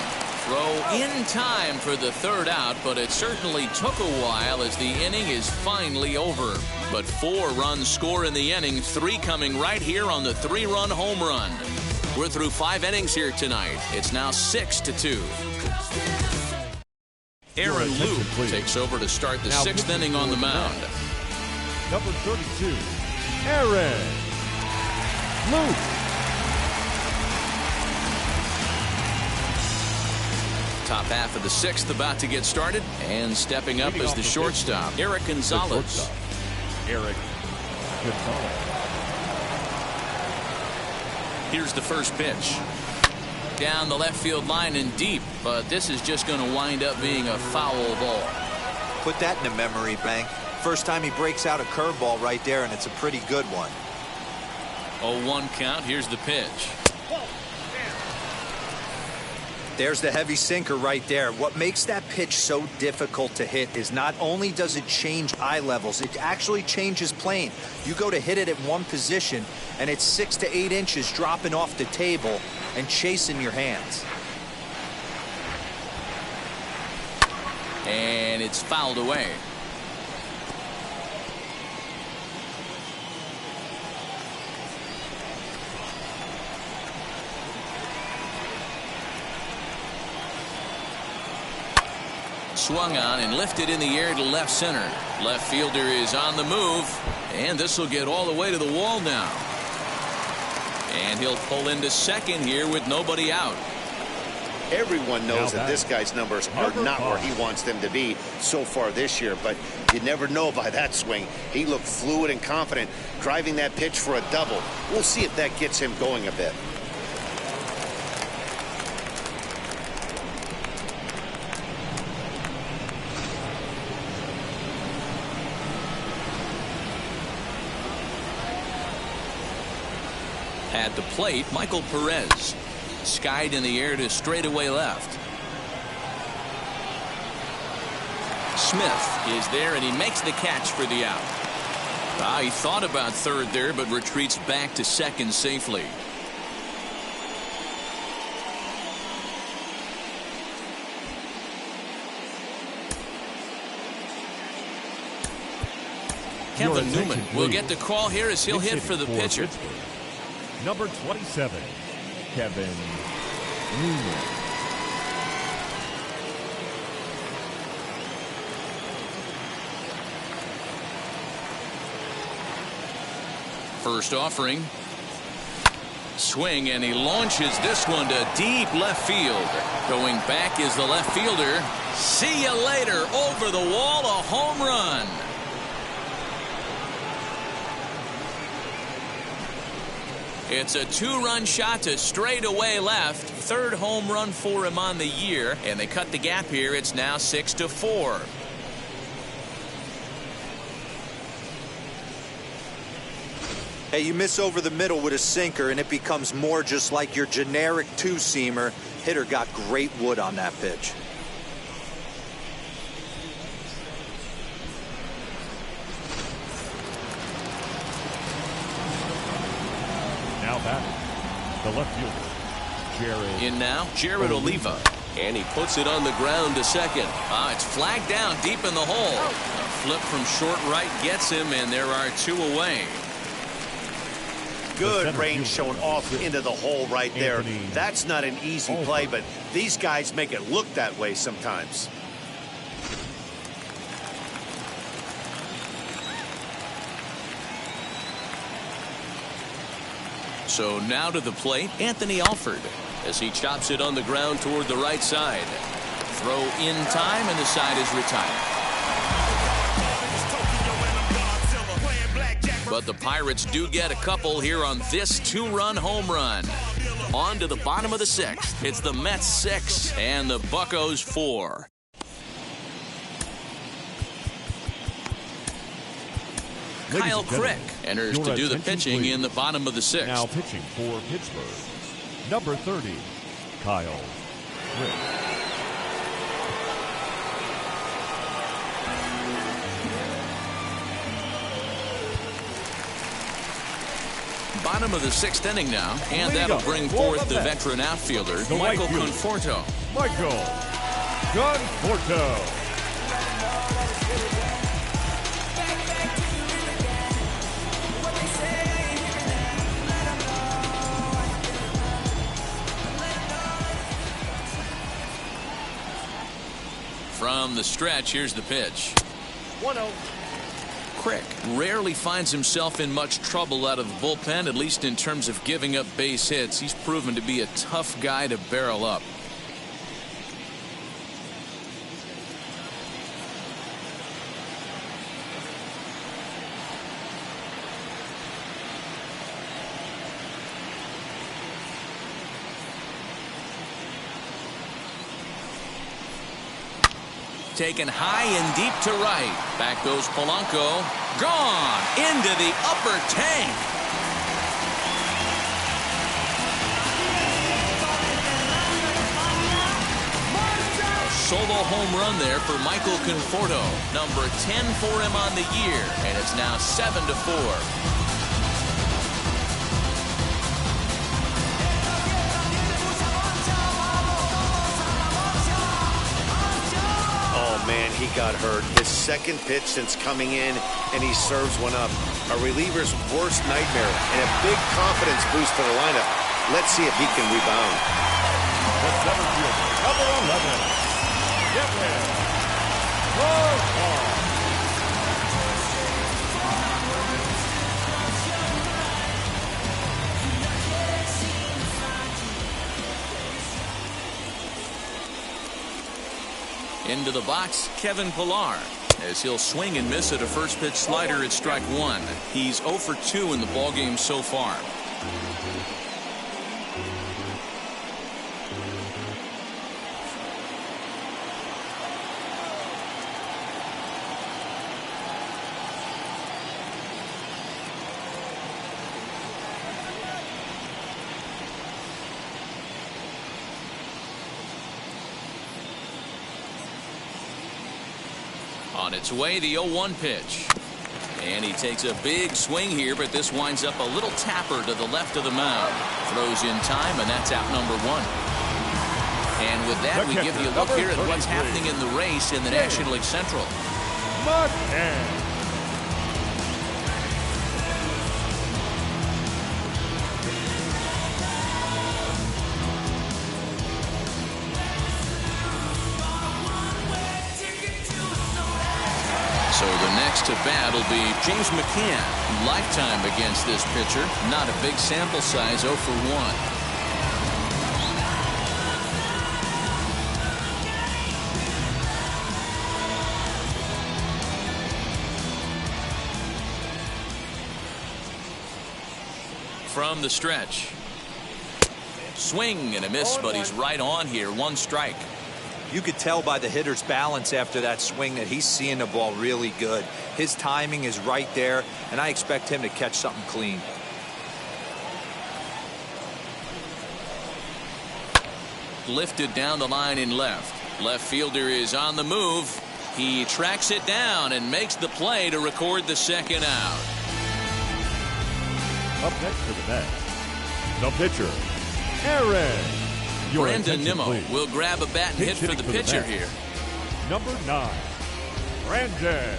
Throw in time for the 3rd out, but it certainly took a while as the inning is finally over. But 4 runs score in the inning, 3 coming right here on the 3-run home run. We're through 5 innings here tonight. It's now 6-2. Aaron Loup takes over to start the 6th inning on the mound. Number 32, Aaron Loup. Top half of the 6th about to get started, and stepping up as the shortstop, Eric Gonzalez. Eric Gonzalez. Here's the first pitch. Down the left field line and deep, but this is just going to wind up being a foul ball. Put that in a memory bank. First time he breaks out a curveball right there, and it's a pretty good one. 0-1 count. Here's the pitch. There's the heavy sinker right there. What makes that pitch so difficult to hit is not only does it change eye levels, it actually changes plane. You go to hit it at one position, and it's 6 to 8 inches dropping off the table and chasing your hands. And it's fouled away. Swung on and lifted in the air to left center. Left fielder is on the move, and this will get all the way to the wall now. And he'll pull into second here with nobody out. Everyone knows that this guy's numbers are not where he wants them to be so far this year, but you never know by that swing. He looked fluid and confident, driving that pitch for a double. We'll see if that gets him going a bit. At the plate, Michael Perez. Skied in the air to straightaway left. Smith is there, and he makes the catch for the out. He thought about third there, but retreats back to second safely. Kevin Newman will get the call here as he'll hit for the pitcher. Number 27, Kevin Newman. First offering. Swing, and he launches this one to deep left field. Going back is the left fielder. See you later. Over the wall, a home run. It's a 2-run shot to straightaway left. 3rd home run for him on the year, and they cut the gap here. It's now 6-4. Hey, you miss over the middle with a sinker, and it becomes more just like your generic 2-seamer. Hitter got great wood on that pitch. Now batting, the left fielder, Jared. In now, Jared Oliva. And he puts it on the ground to second. It's flagged down deep in the hole. A flip from short right gets him, and there are 2 away. Good range showing off into the hole right there. That's not an easy play, but these guys make it look that way sometimes. So now to the plate, Anthony Alford, as he chops it on the ground toward the right side. Throw in time, and the side is retired. But the Pirates do get a couple here on this 2-run home run. On to the bottom of the 6th. It's the Mets 6 and the Buccos 4. Ladies Kyle and gentlemen, Crick enters your to do the attention, pitching please. in the bottom of the sixth. Now pitching for Pittsburgh, number 30, Kyle Crick. Bottom of the sixth inning now, and Lead that'll up bring for forth the the bat. veteran outfielder, The Michael right fielder. Conforto. Michael Conforto. From the stretch, here's the pitch. 1-0. Crick rarely finds himself in much trouble out of the bullpen, at least in terms of giving up base hits. He's proven to be a tough guy to barrel up. Taken high and deep to right. Back goes Polanco. Gone into the upper tank. A solo home run there for Michael Conforto. Number 10 for him on the year. And it's now 7-4. Man, he got hurt. His second pitch since coming in, and he serves one up. A reliever's worst nightmare, and a big confidence boost for the lineup. Let's see if he can rebound. The center fielder, number 11, Kevin Kiermaier. Into the box, Kevin Pillar, as he'll swing and miss at a first pitch slider at strike one. He's 0 for 2 in the ballgame so far. On its way, the 0-1 pitch. And he takes a big swing here, but this winds up a little tapper to the left of the mound. Throws in time, and that's out number one. And with that, we give you a look here at what's happening in the race in the National League Central. McCann. So the next to bat will be James McCann. Lifetime against this pitcher. Not a big sample size, 0 for 1. From the stretch. Swing and a miss, but he's right on here. One strike. You could tell by the hitter's balance after that swing that he's seeing the ball really good. His timing is right there, and I expect him to catch something clean. Lifted down the line in left. Left fielder is on the move. He tracks it down and makes the play to record the second out. Up next for the bat, the pitcher, Aaron. Your Brandon attention, Nimmo please. will grab a bat and hit for the pitcher bat. here. Number 9, Brandon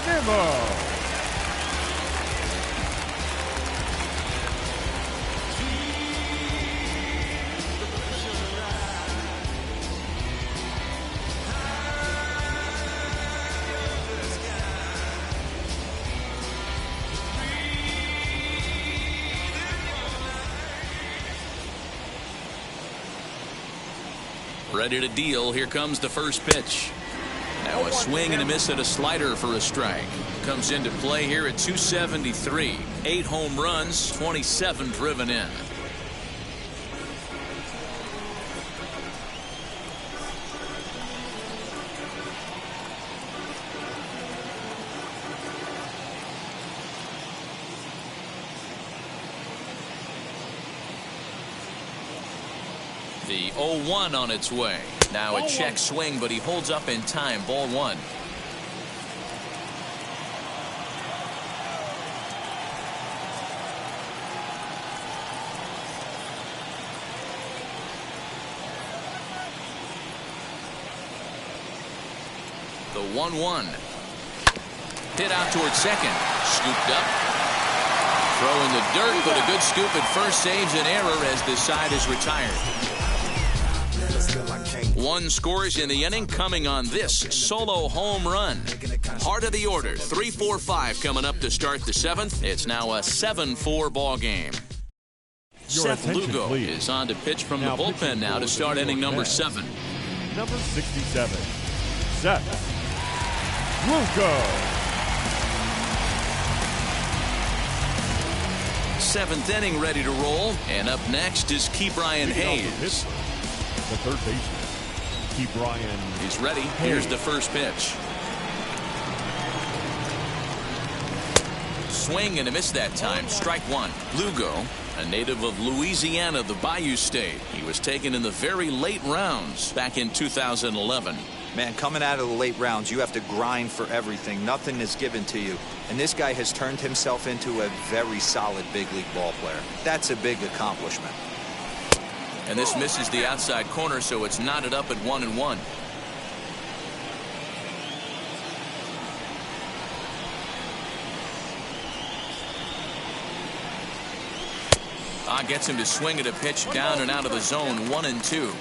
Nimmo. Ready to deal. Here comes the first pitch. Now a swing and a miss at a slider for a strike. Comes into play here at 273. 8 home runs, 27 driven in. The 0-1 on its way. Now a check swing, but he holds up in time. Ball one. The 1-1. Hit out towards second. Scooped up. Throw in the dirt, but a good scoop at first saves an error as the side is retired. One scores in the inning coming on this solo home run. Heart of the order, 3-4-5 coming up to start the seventh. It's now a 7-4 ball game. Seth Lugo is on to pitch from the bullpen now to start inning number 7. Number 67, Seth Lugo. Seventh inning ready to roll, and up next is Ke'Bryan Hayes. The third baseman, Ke'Bryan. He's ready. Here's the first pitch. Swing and a miss that time. Strike one. Lugo, a native of Louisiana, the Bayou State. He was taken in the very late rounds back in 2011. Man, coming out of the late rounds, you have to grind for everything. Nothing is given to you. And this guy has turned himself into a very solid big league ball player. That's a big accomplishment. And this misses the outside corner, so it's knotted up at 1-1. Gets him to swing at a pitch down and out of the zone. 1-2.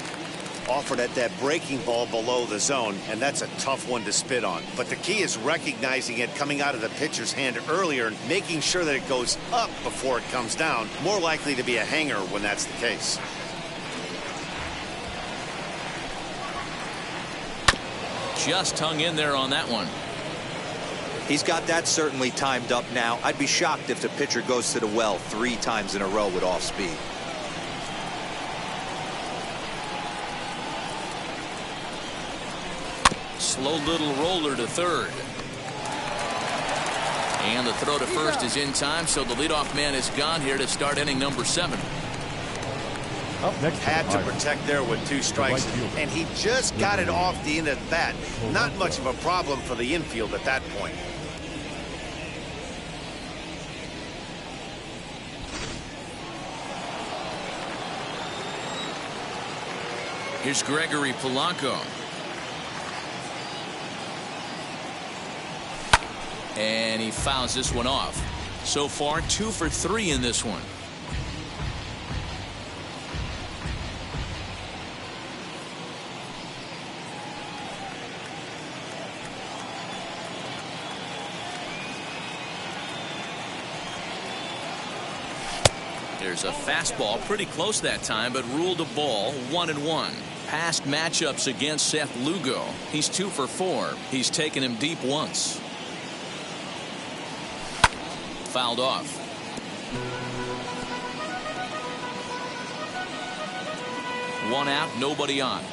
Offered at that breaking ball below the zone, and that's a tough one to spit on. But the key is recognizing it coming out of the pitcher's hand earlier and making sure that it goes up before it comes down. More likely to be a hanger when that's the case. Just hung in there on that one. He's got that certainly timed up now. I'd be shocked if the pitcher goes to the well 3 times in a row with off speed. Slow little roller to third. And the throw to first is in time, so the leadoff man is gone here to start inning number 7. Up next, had to protect there with 2 strikes, and he just got it off the end of the bat. Not much of a problem for the infield at that point. Here's Gregory Polanco. And he fouls this one off. So far, 2 for 3 in this one. There's a fastball pretty close that time, but ruled a ball. 1-1. Past matchups against Seth Lugo. He's 2 for 4. He's taken him deep once. Fouled off. One out, nobody on.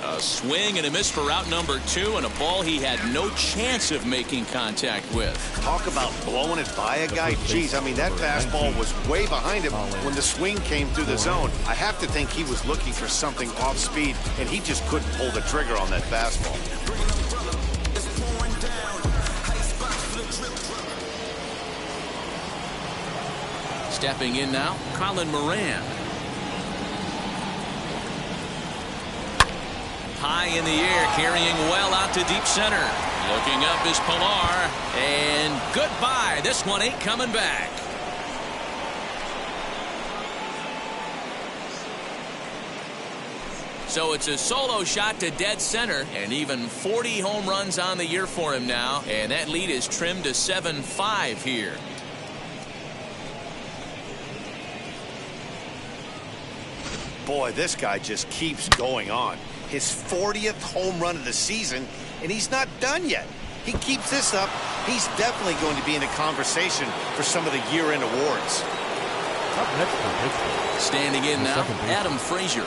A swing and a miss for out number 2, and a ball he had no chance of making contact with. Talk about blowing it by a guy. Geez, I mean, that fastball was way behind him when the swing came through the zone. I have to think he was looking for something off speed, and he just couldn't pull the trigger on that fastball. Stepping in now, Colin Moran. High in the air, carrying well out to deep center. Looking up is Pilar, and goodbye. This one ain't coming back. So it's a solo shot to dead center, and even 40 home runs on the year for him now, and that lead is trimmed to 7-5 here. Boy, this guy just keeps going on. His 40th home run of the season, and he's not done yet. He keeps this up, he's definitely going to be in a conversation for some of the year-end awards. Up next for Pittsburgh. Standing in now, Adam Frazier.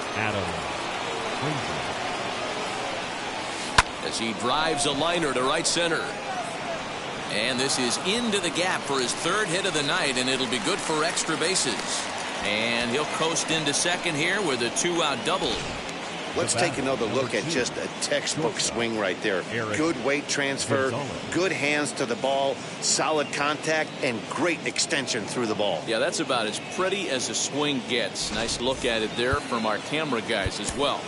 As he drives a liner to right center. And this is into the gap for his third hit of the night, and it'll be good for extra bases. And he'll coast into second here with a 2-out double. Let's take another look at just a textbook swing right there. Good weight transfer, good hands to the ball, solid contact, and great extension through the ball. Yeah, that's about as pretty as a swing gets. Nice look at it there from our camera guys as well.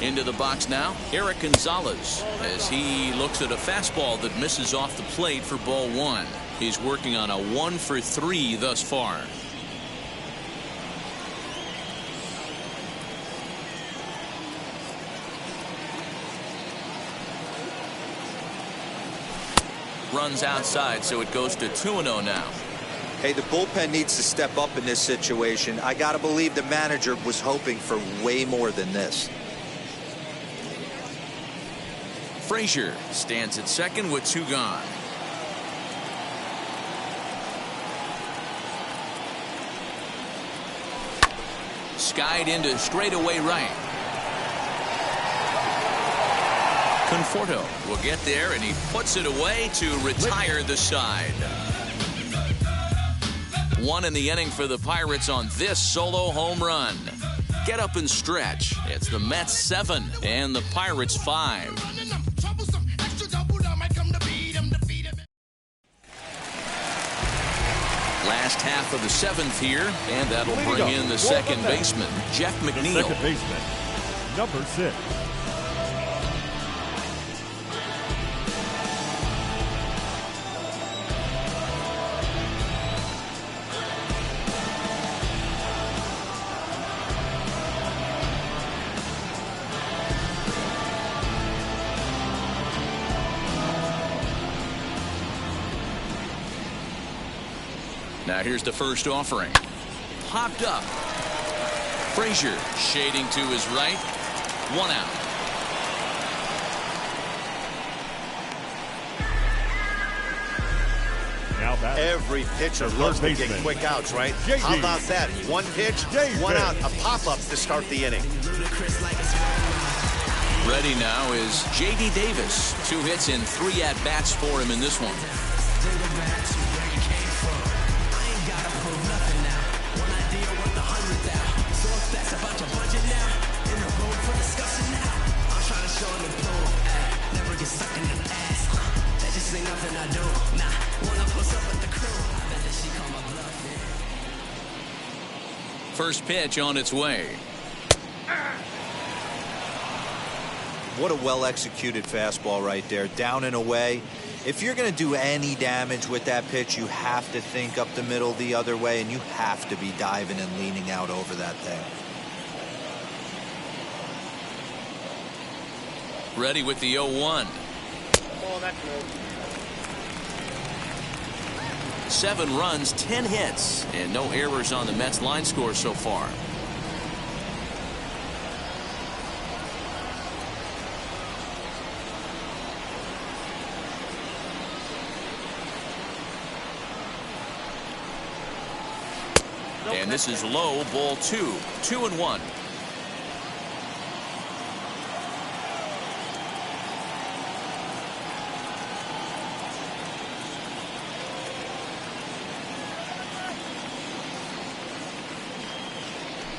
Into the box now, Eric Gonzalez, as he looks at a fastball that misses off the plate for ball one. He's working on a 1-for-3 thus far. Runs outside, so it goes to 2-0 now. Hey, the bullpen needs to step up in this situation. I got to believe the manager was hoping for way more than this. Frazier stands at second with 2 gone. Skied into straightaway right. Conforto will get there, and he puts it away to retire the side. 1 in the inning for the Pirates on this solo home run. Get up and stretch. It's the Mets 7 and the Pirates 5. Last half of the 7th here, and that'll bring in the second baseman, Jeff McNeil. Second baseman, number 6. Now here's the first offering. Popped up. Frazier shading to his right. 1 out. Now that every pitcher loves to get quick outs, right? How about that? 1 pitch, 1 out, a pop-up to start the inning. Ready now is J.D. Davis. 2 hits and 3 at-bats for him in this one. First pitch on its way. What a well-executed fastball right there, down and away. If you're going to do any damage with that pitch, you have to think up the middle the other way, and you have to be diving and leaning out over that thing. Ready with the 0-1. 7 runs, 10 hits, and no errors on the Mets line score so far. And this is low, ball 2. 2-1.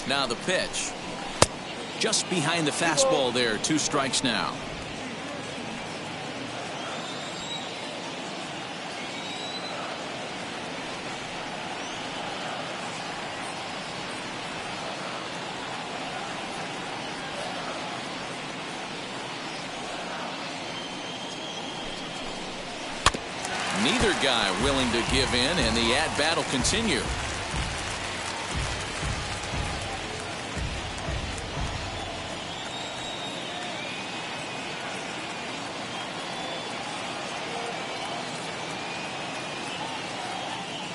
Now the pitch. Just behind the fastball there. 2 strikes now. Neither guy willing to give in, and the at-bat will continue.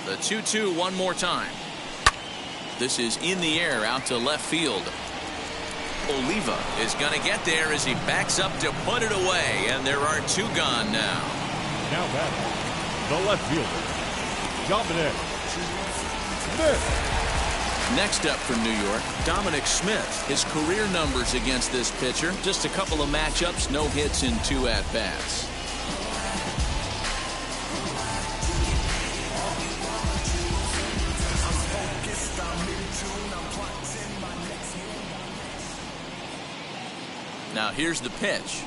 The 2-2 one more time. This is in the air out to left field. Oliva is going to get there as he backs up to put it away, and there are 2 gone now. Now batting, the left fielder, Dominic Smith. Next up from New York, Dominic Smith. His career numbers against this pitcher, just a couple of matchups, no hits in 2 at-bats. Now here's the pitch.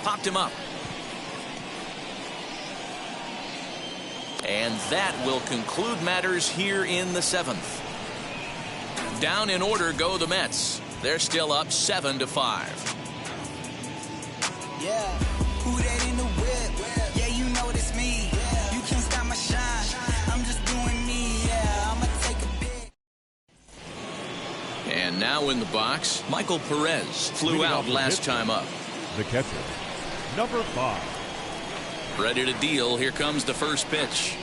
Popped him up. And that will conclude matters here in the 7th. Down in order go the Mets. They're still up 7-5. Yeah, who that in the whip? Yeah, you know it's me. You can't stop my shine. I'm just doing me. Yeah, I'ma take a bit. And now in the box, Michael Perez flew out last time up. The catcher, number 5. Ready to deal. Here comes the first pitch.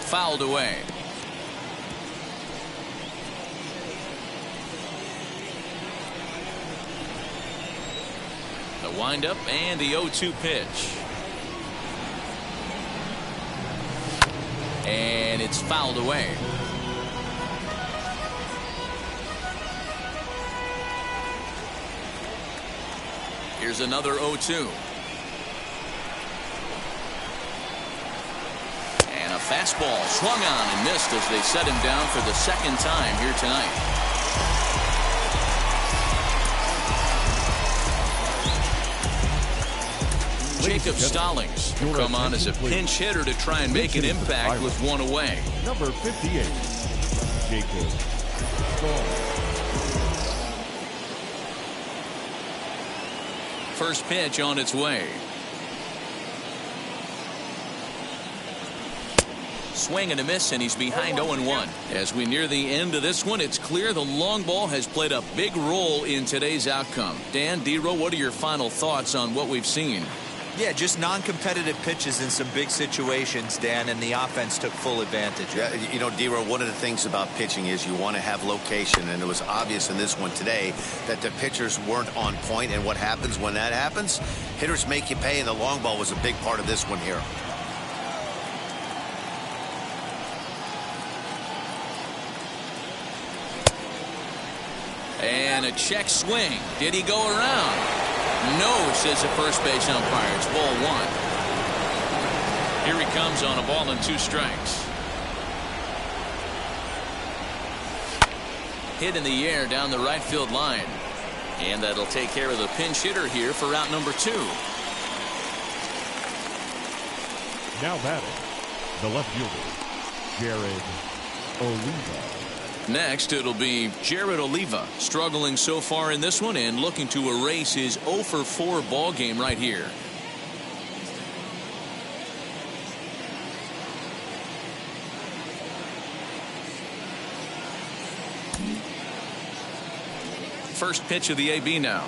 Fouled away. The windup and the 0-2 pitch. And it's fouled away. Here's another 0-2. And a fastball swung on and missed as they set him down for the second time here tonight. Jacob Stallings will come on as a pinch hitter to try and make an impact with one away. Number 58, Jacob Stallings. First pitch on its way. Swing and a miss, and he's behind 0-1. As we near the end of this one, it's clear the long ball has played a big role in today's outcome. Dan, D-Row, what are your final thoughts on what we've seen? Yeah, just non-competitive pitches in some big situations, Dan, and the offense took full advantage. Yeah, you know, D-Row, one of the things about pitching is you want to have location, and it was obvious in this one today that the pitchers weren't on point, and what happens when that happens? Hitters make you pay, and the long ball was a big part of this one here. And a check swing. Did he go around? No, says the first base umpire. It's ball 1. Here he comes on a ball and 2 strikes. Hit in the air down the right field line. And that'll take care of the pinch hitter here for out number 2. Now batting, the left fielder, Jared Oliva. Next, it'll be Jared Oliva, struggling so far in this one and looking to erase his 0-for-4 ball game right here. First pitch of the AB now.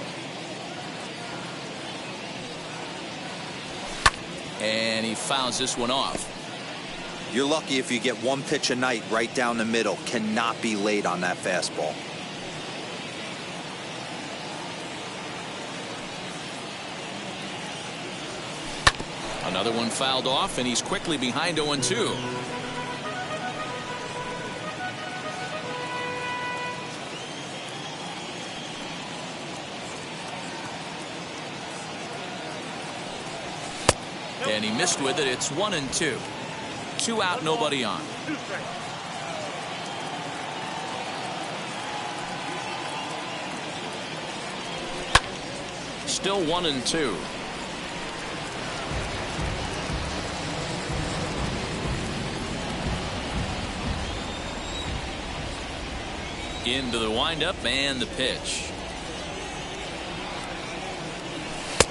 And he fouls this one off. You're lucky if you get one pitch a night right down the middle. Cannot be late on that fastball. Another one fouled off, and he's quickly behind 0-2. And he missed with it. It's 1-2. 2 out, nobody on. Still 1-2. Into the windup and the pitch.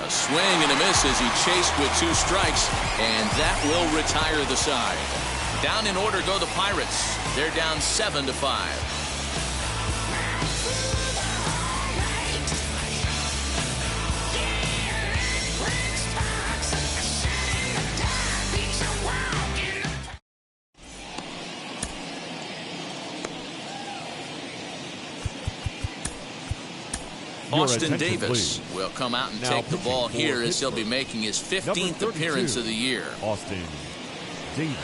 A swing and a miss as he chased with 2 strikes, and that will retire the side. Down in order go the Pirates. They're down 7-5. Austin Davis will come out and take the ball here as he'll be making his 15th appearance of the year. Austin Davis.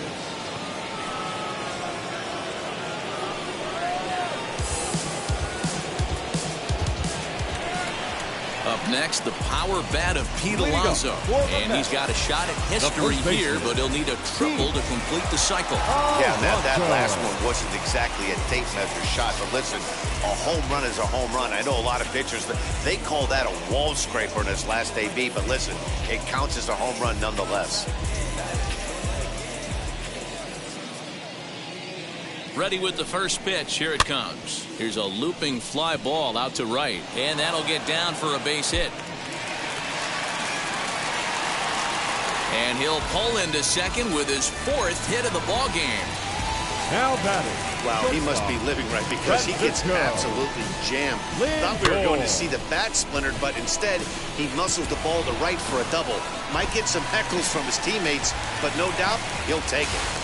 Up next, the power bat of Pete Alonso. And he's got a shot at history here, but he'll need a triple to complete the cycle. Yeah, that last one wasn't exactly a tape measure shot, but listen, a home run is a home run. I know a lot of pitchers, they call that a wall scraper in his last AB, but listen, it counts as a home run nonetheless. Ready with the first pitch. Here it comes. Here's a looping fly ball out to right, and that'll get down for a base hit. And he'll pull into second with his 4th hit of the ball game. Now batting. Wow, he must be living right because he gets absolutely jammed. Thought we were going to see the bat splintered, but instead he muscles the ball to right for a double. Might get some heckles from his teammates, but no doubt he'll take it.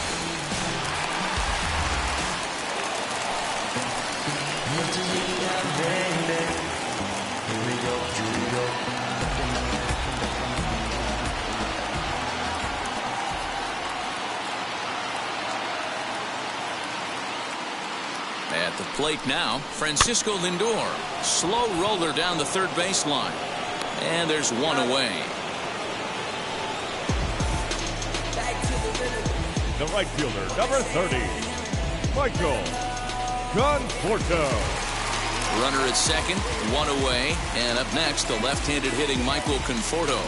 At the plate now, Francisco Lindor. Slow roller down the third baseline. And there's one away. The right fielder, number 30, Michael Conforto. Runner at second, one away. And up next, the left-handed hitting Michael Conforto.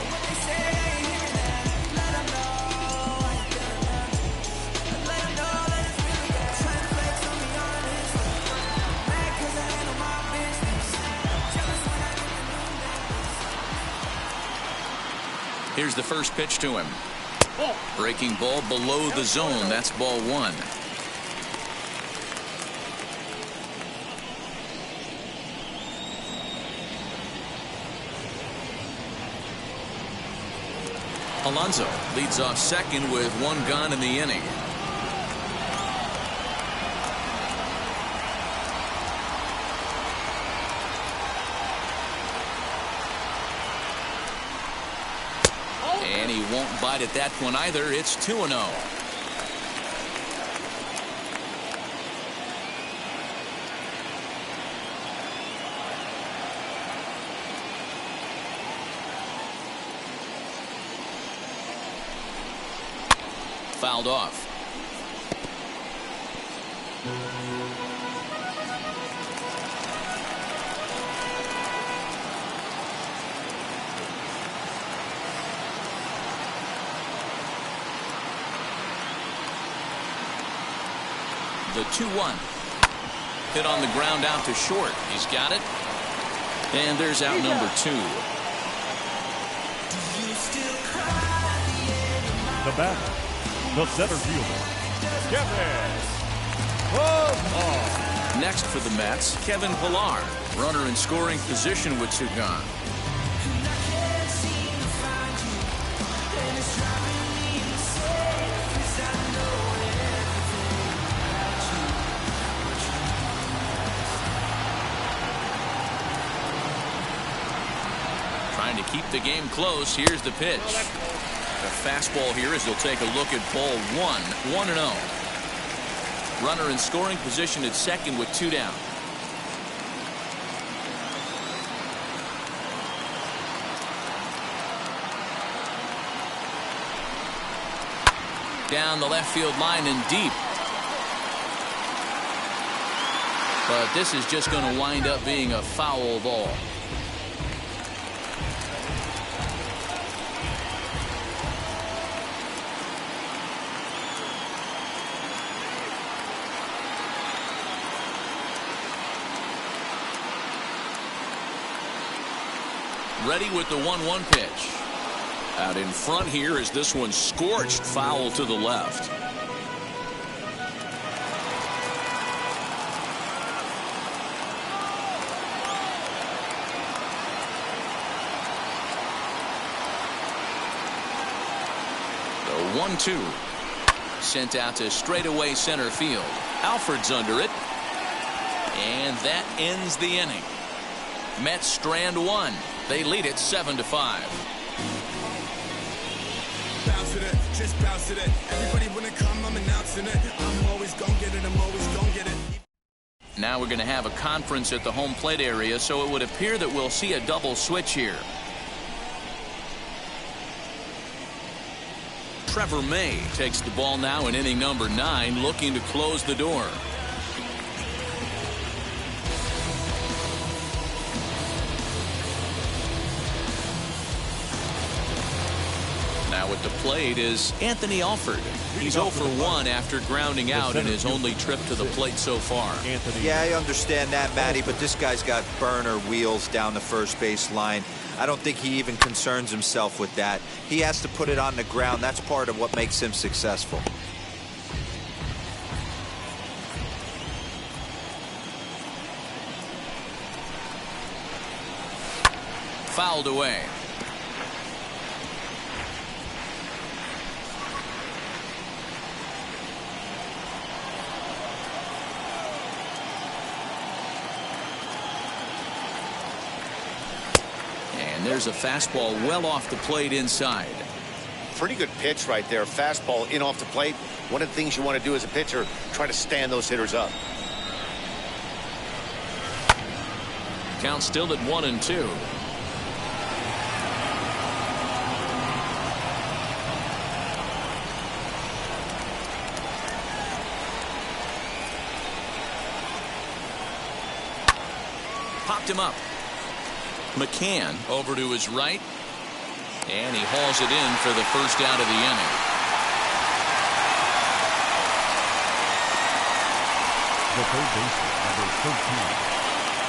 Here's the first pitch to him. Breaking ball below the zone. That's ball one. Alonso leads off second with one gone in the inning. And he won't bite at that one either. It's 2-0. Fouled off. The 2-1. Hit on the ground out to short. He's got it. And there's out number 2. The batter, the center fielder, Kevin Pillar. Next for the Mets, Kevin Pillar. Runner in scoring position with 2 gone. Trying to keep the game close. Here's the pitch. A fastball here as he'll take a look at ball 1-0. Runner in scoring position at second with 2 down. Down the left field line and deep. But this is just going to wind up being a foul ball. Ready with the 1-1 pitch. Out in front here is this one scorched foul to the left. The 1-2 sent out to straightaway center field. Alford's under it. And that ends the inning. Mets strand 1. They lead it 7-5. Bounce with it, just bounce with it. Everybody wanna come, I'm announcing it. I'm always gonna get it, I'm always gonna get it. Now we're going to have a conference at the home plate area, so it would appear that we'll see a double switch here. Trevor May takes the ball now in inning number 9, looking to close the door. Now at the plate is Anthony Alford. He's 0 for 1 after grounding out in his only trip to the plate so far. Yeah, I understand that, Matty, but this guy's got burner wheels down the first base line. I don't think he even concerns himself with that. He has to put it on the ground. That's part of what makes him successful. Fouled away. And there's a fastball well off the plate inside. Pretty good pitch right there. Fastball in off the plate. One of the things you want to do as a pitcher, try to stand those hitters up. Count still at 1-2. Popped him up. McCann over to his right, and he hauls it in for the first out of the inning. The third baseman, number 13,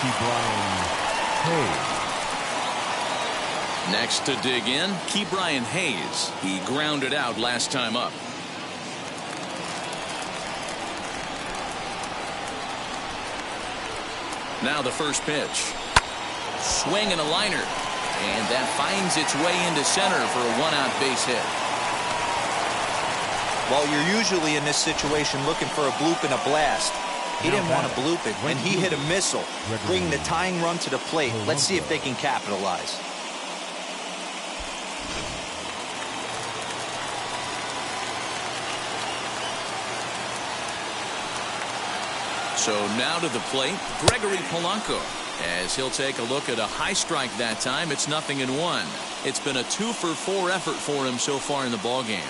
Ke'Bryan Hayes. Next to dig in, Ke'Bryan Hayes. He grounded out last time up. Now the first pitch. Swing and a liner, and that finds its way into center for a one-out base hit. Well, you're usually in this situation looking for a bloop and a blast. He didn't want to bloop it, and he hit a missile, bringing the tying run to the plate. Let's see if they can capitalize. So now to the plate, Gregory Polanco. As he'll take a look at a high strike that time, it's 0-1. It's been a 2 for 4 effort for him so far in the ballgame.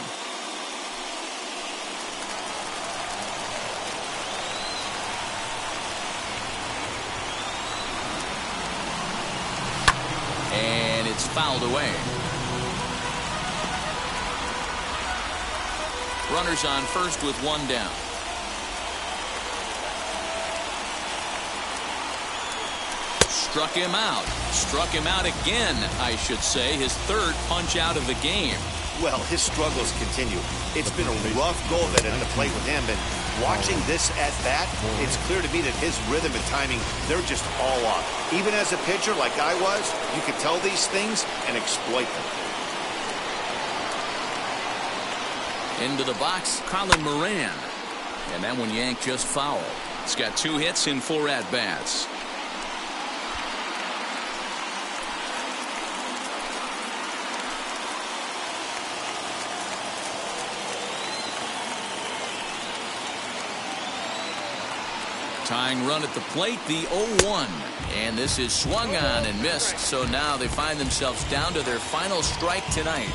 And it's fouled away. Runners on first with 1 down. Struck him out. Struck him out again, I should say. His third punch out of the game. Well, his struggles continue. It's been a rough go of it at the plate with him, and watching this at bat, it's clear to me that his rhythm and timing, they're just all off. Even as a pitcher like I was, you could tell these things and exploit them. Into the box, Colin Moran. And that one yanked just foul. He's got 2 hits in 4 at-bats. Tying run at the plate, the 0-1. And this is swung on and missed. So now they find themselves down to their final strike tonight.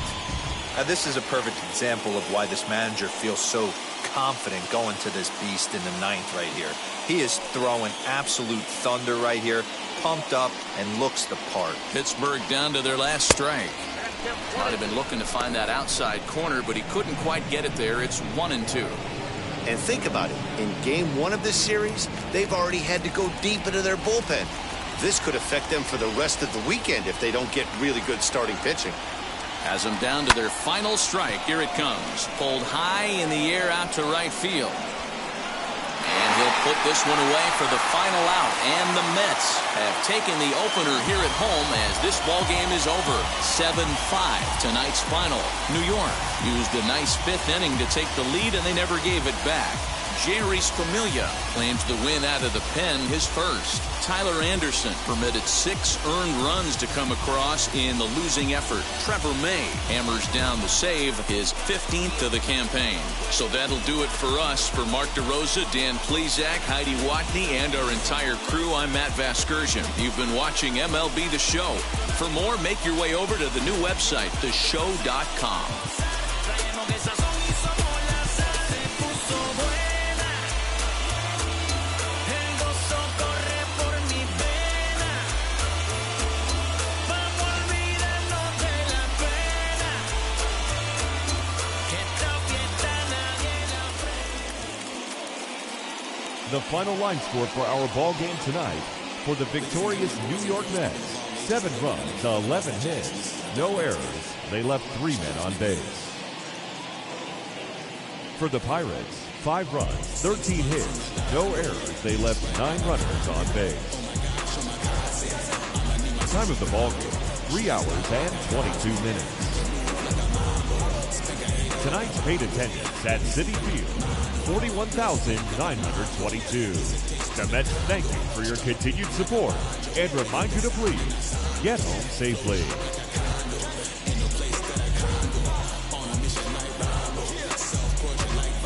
Now, this is a perfect example of why this manager feels so confident going to this beast in the 9th right here. He is throwing absolute thunder right here, pumped up, and looks the part. Pittsburgh down to their last strike. Might have been looking to find that outside corner, but he couldn't quite get it there. It's 1-2. And think about it. In game 1 of this series, they've already had to go deep into their bullpen. This could affect them for the rest of the weekend if they don't get really good starting pitching. Has them down to their final strike. Here it comes. Pulled high in the air out to right field. And he'll put this one away for the final out. And the Mets have taken the opener here at home as this ball game is over. 7-5 tonight's final. New York used a nice 5th inning to take the lead, and they never gave it back. Jeurys Familia claims the win out of the pen, his first. Tyler Anderson permitted 6 earned runs to come across in the losing effort. Trevor May hammers down the save, his 15th of the campaign. So that'll do it for us. For Mark DeRosa, Dan Plesac, Heidi Watney, and our entire crew, I'm Matt Vasgersian. You've been watching MLB The Show. For more, make your way over to the new website, theshow.com. The final line score for our ball game tonight for the victorious New York Mets: 7 runs, 11 hits, no errors. They left 3 men on base. For the Pirates, 5 runs, 13 hits, no errors. They left 9 runners on base. Time of the ball game, 3 hours and 22 minutes. Tonight's paid attendance at Citi Field, 41,922. The Mets thank you for your continued support and remind you to please get home safely.